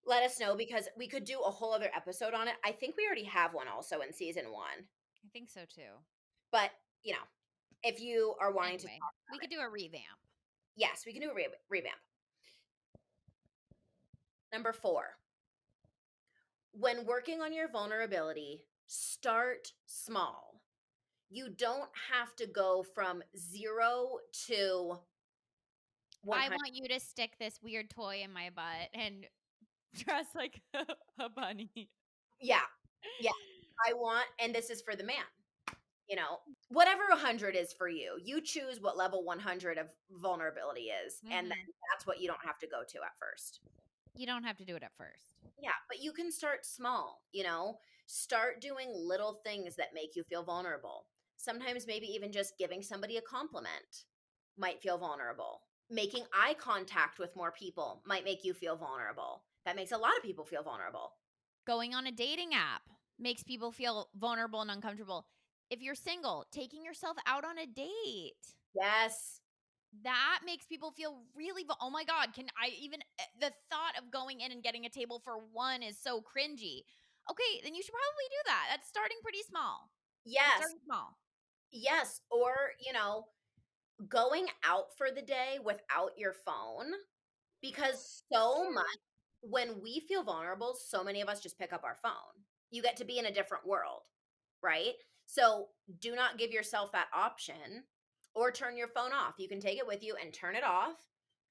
let us know because we could do a whole other episode on it. I think we already have one also in season 1. I think so too. But, you know, if you are wanting to Anyway, talk we about could it, do a revamp. yes, we can do a revamp. Number 4, when working on your vulnerability, start small. You don't have to go from 0 to I 100. want you to stick this weird toy in my butt and dress like a bunny. Yeah. Yeah. And this is for the man, whatever 100 is for you, you choose what level 100 of vulnerability is. And Mhm. then that's what you don't have to go to at first. You don't have to do it at first. Yeah, but you can start small, start doing little things that make you feel vulnerable. Sometimes maybe even just giving somebody a compliment might feel vulnerable. Making eye contact with more people might make you feel vulnerable. That makes a lot of people feel vulnerable. Going on a dating app makes people feel vulnerable and uncomfortable. If you're single, taking yourself out on a date, Yes. that makes people feel really oh my god, can I even the thought of going in and getting a table for one is so cringy. Okay, then you should probably do that. That's starting pretty small. That's Yes. starting small. Yes. Or, going out for the day without your phone because so much when we feel vulnerable, so many of us just pick up our phone. You get to be in a different world, right? So do not give yourself that option or turn your phone off. You can take it with you and turn it off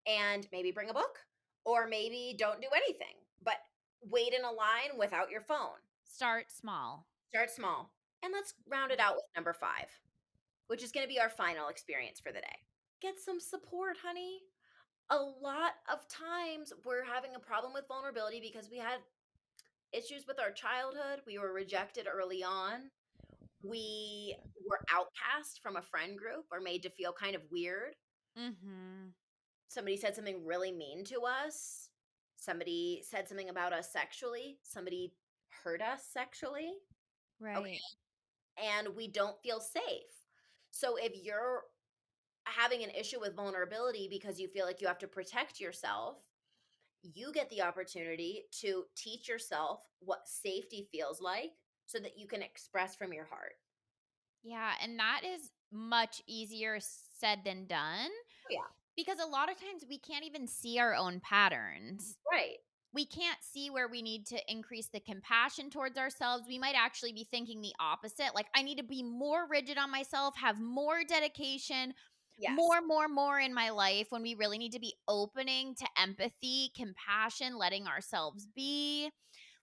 and maybe bring a book or maybe don't do anything, but wait in a line without your phone. Start small. Start small. And let's round it out with number 5, which is going to be our final experience for the day. Get some support, honey. A lot of times we're having a problem with vulnerability because we had issues with our childhood. We were rejected early on. We were outcast from a friend group or made to feel kind of weird. Mhm. Somebody said something really mean to us. Somebody said something about us sexually. Somebody hurt us sexually. Okay. Right. And we don't feel safe. So if you're having an issue with vulnerability because you feel like you have to protect yourself, you get the opportunity to teach yourself what safety feels like so that you can express from your heart. Yeah, and that is much easier said than done Oh, yeah. because a lot of times we can't even see our own patterns. Right. We can't see where we need to increase the compassion towards ourselves. We might actually be thinking the opposite. Like, I need to be more rigid on myself, have more dedication. Yes. More in my life when we really need to be opening to empathy, compassion, letting ourselves be,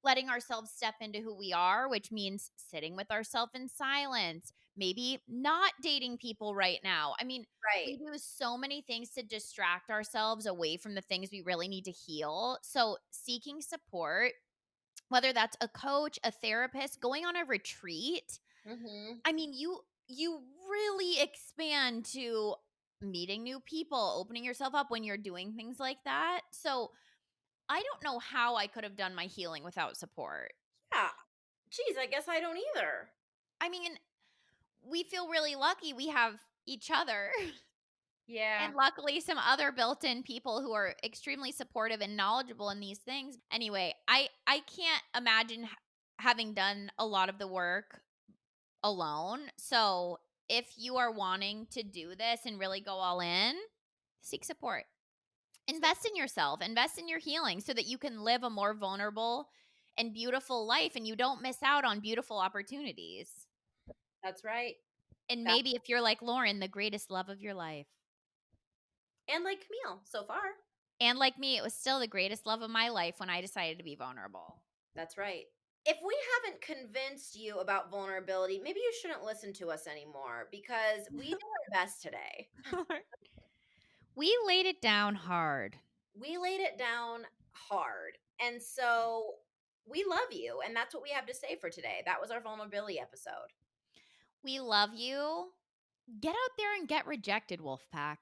letting ourselves step into who we are, which means sitting with ourselves in silence, maybe not dating people right now. I mean, Right. we do so many things to distract ourselves away from the things we really need to heal. So, seeking support, whether that's a coach, a therapist, going on a retreat, Mhm. I mean, you really expand to meeting new people, opening yourself up when you're doing things like that. So, I don't know how I could have done my healing without support. Yeah. Geez, I guess I don't either. I mean, we feel really lucky we have each other Yeah. and luckily some other built-in people who are extremely supportive and knowledgeable in these things. Anyway, I can't imagine having done a lot of the work alone. So, if you are wanting to do this and really go all in, seek support. So Invest in yourself, invest in your healing so that you can live a more vulnerable and beautiful life and you don't miss out on beautiful opportunities. that's right. And That maybe if you're like Lauren, the greatest love of your life. and like Camille so far. And like me, it was still the greatest love of my life when I decided to be vulnerable. That's right. If we haven't convinced you about vulnerability, maybe you shouldn't listen to us anymore because we did our best today. We laid it down hard. We laid it down hard. And so we love you. And that's what we have to say for today. That was our vulnerability episode. We love you. Get out there and get rejected, Wolfpack.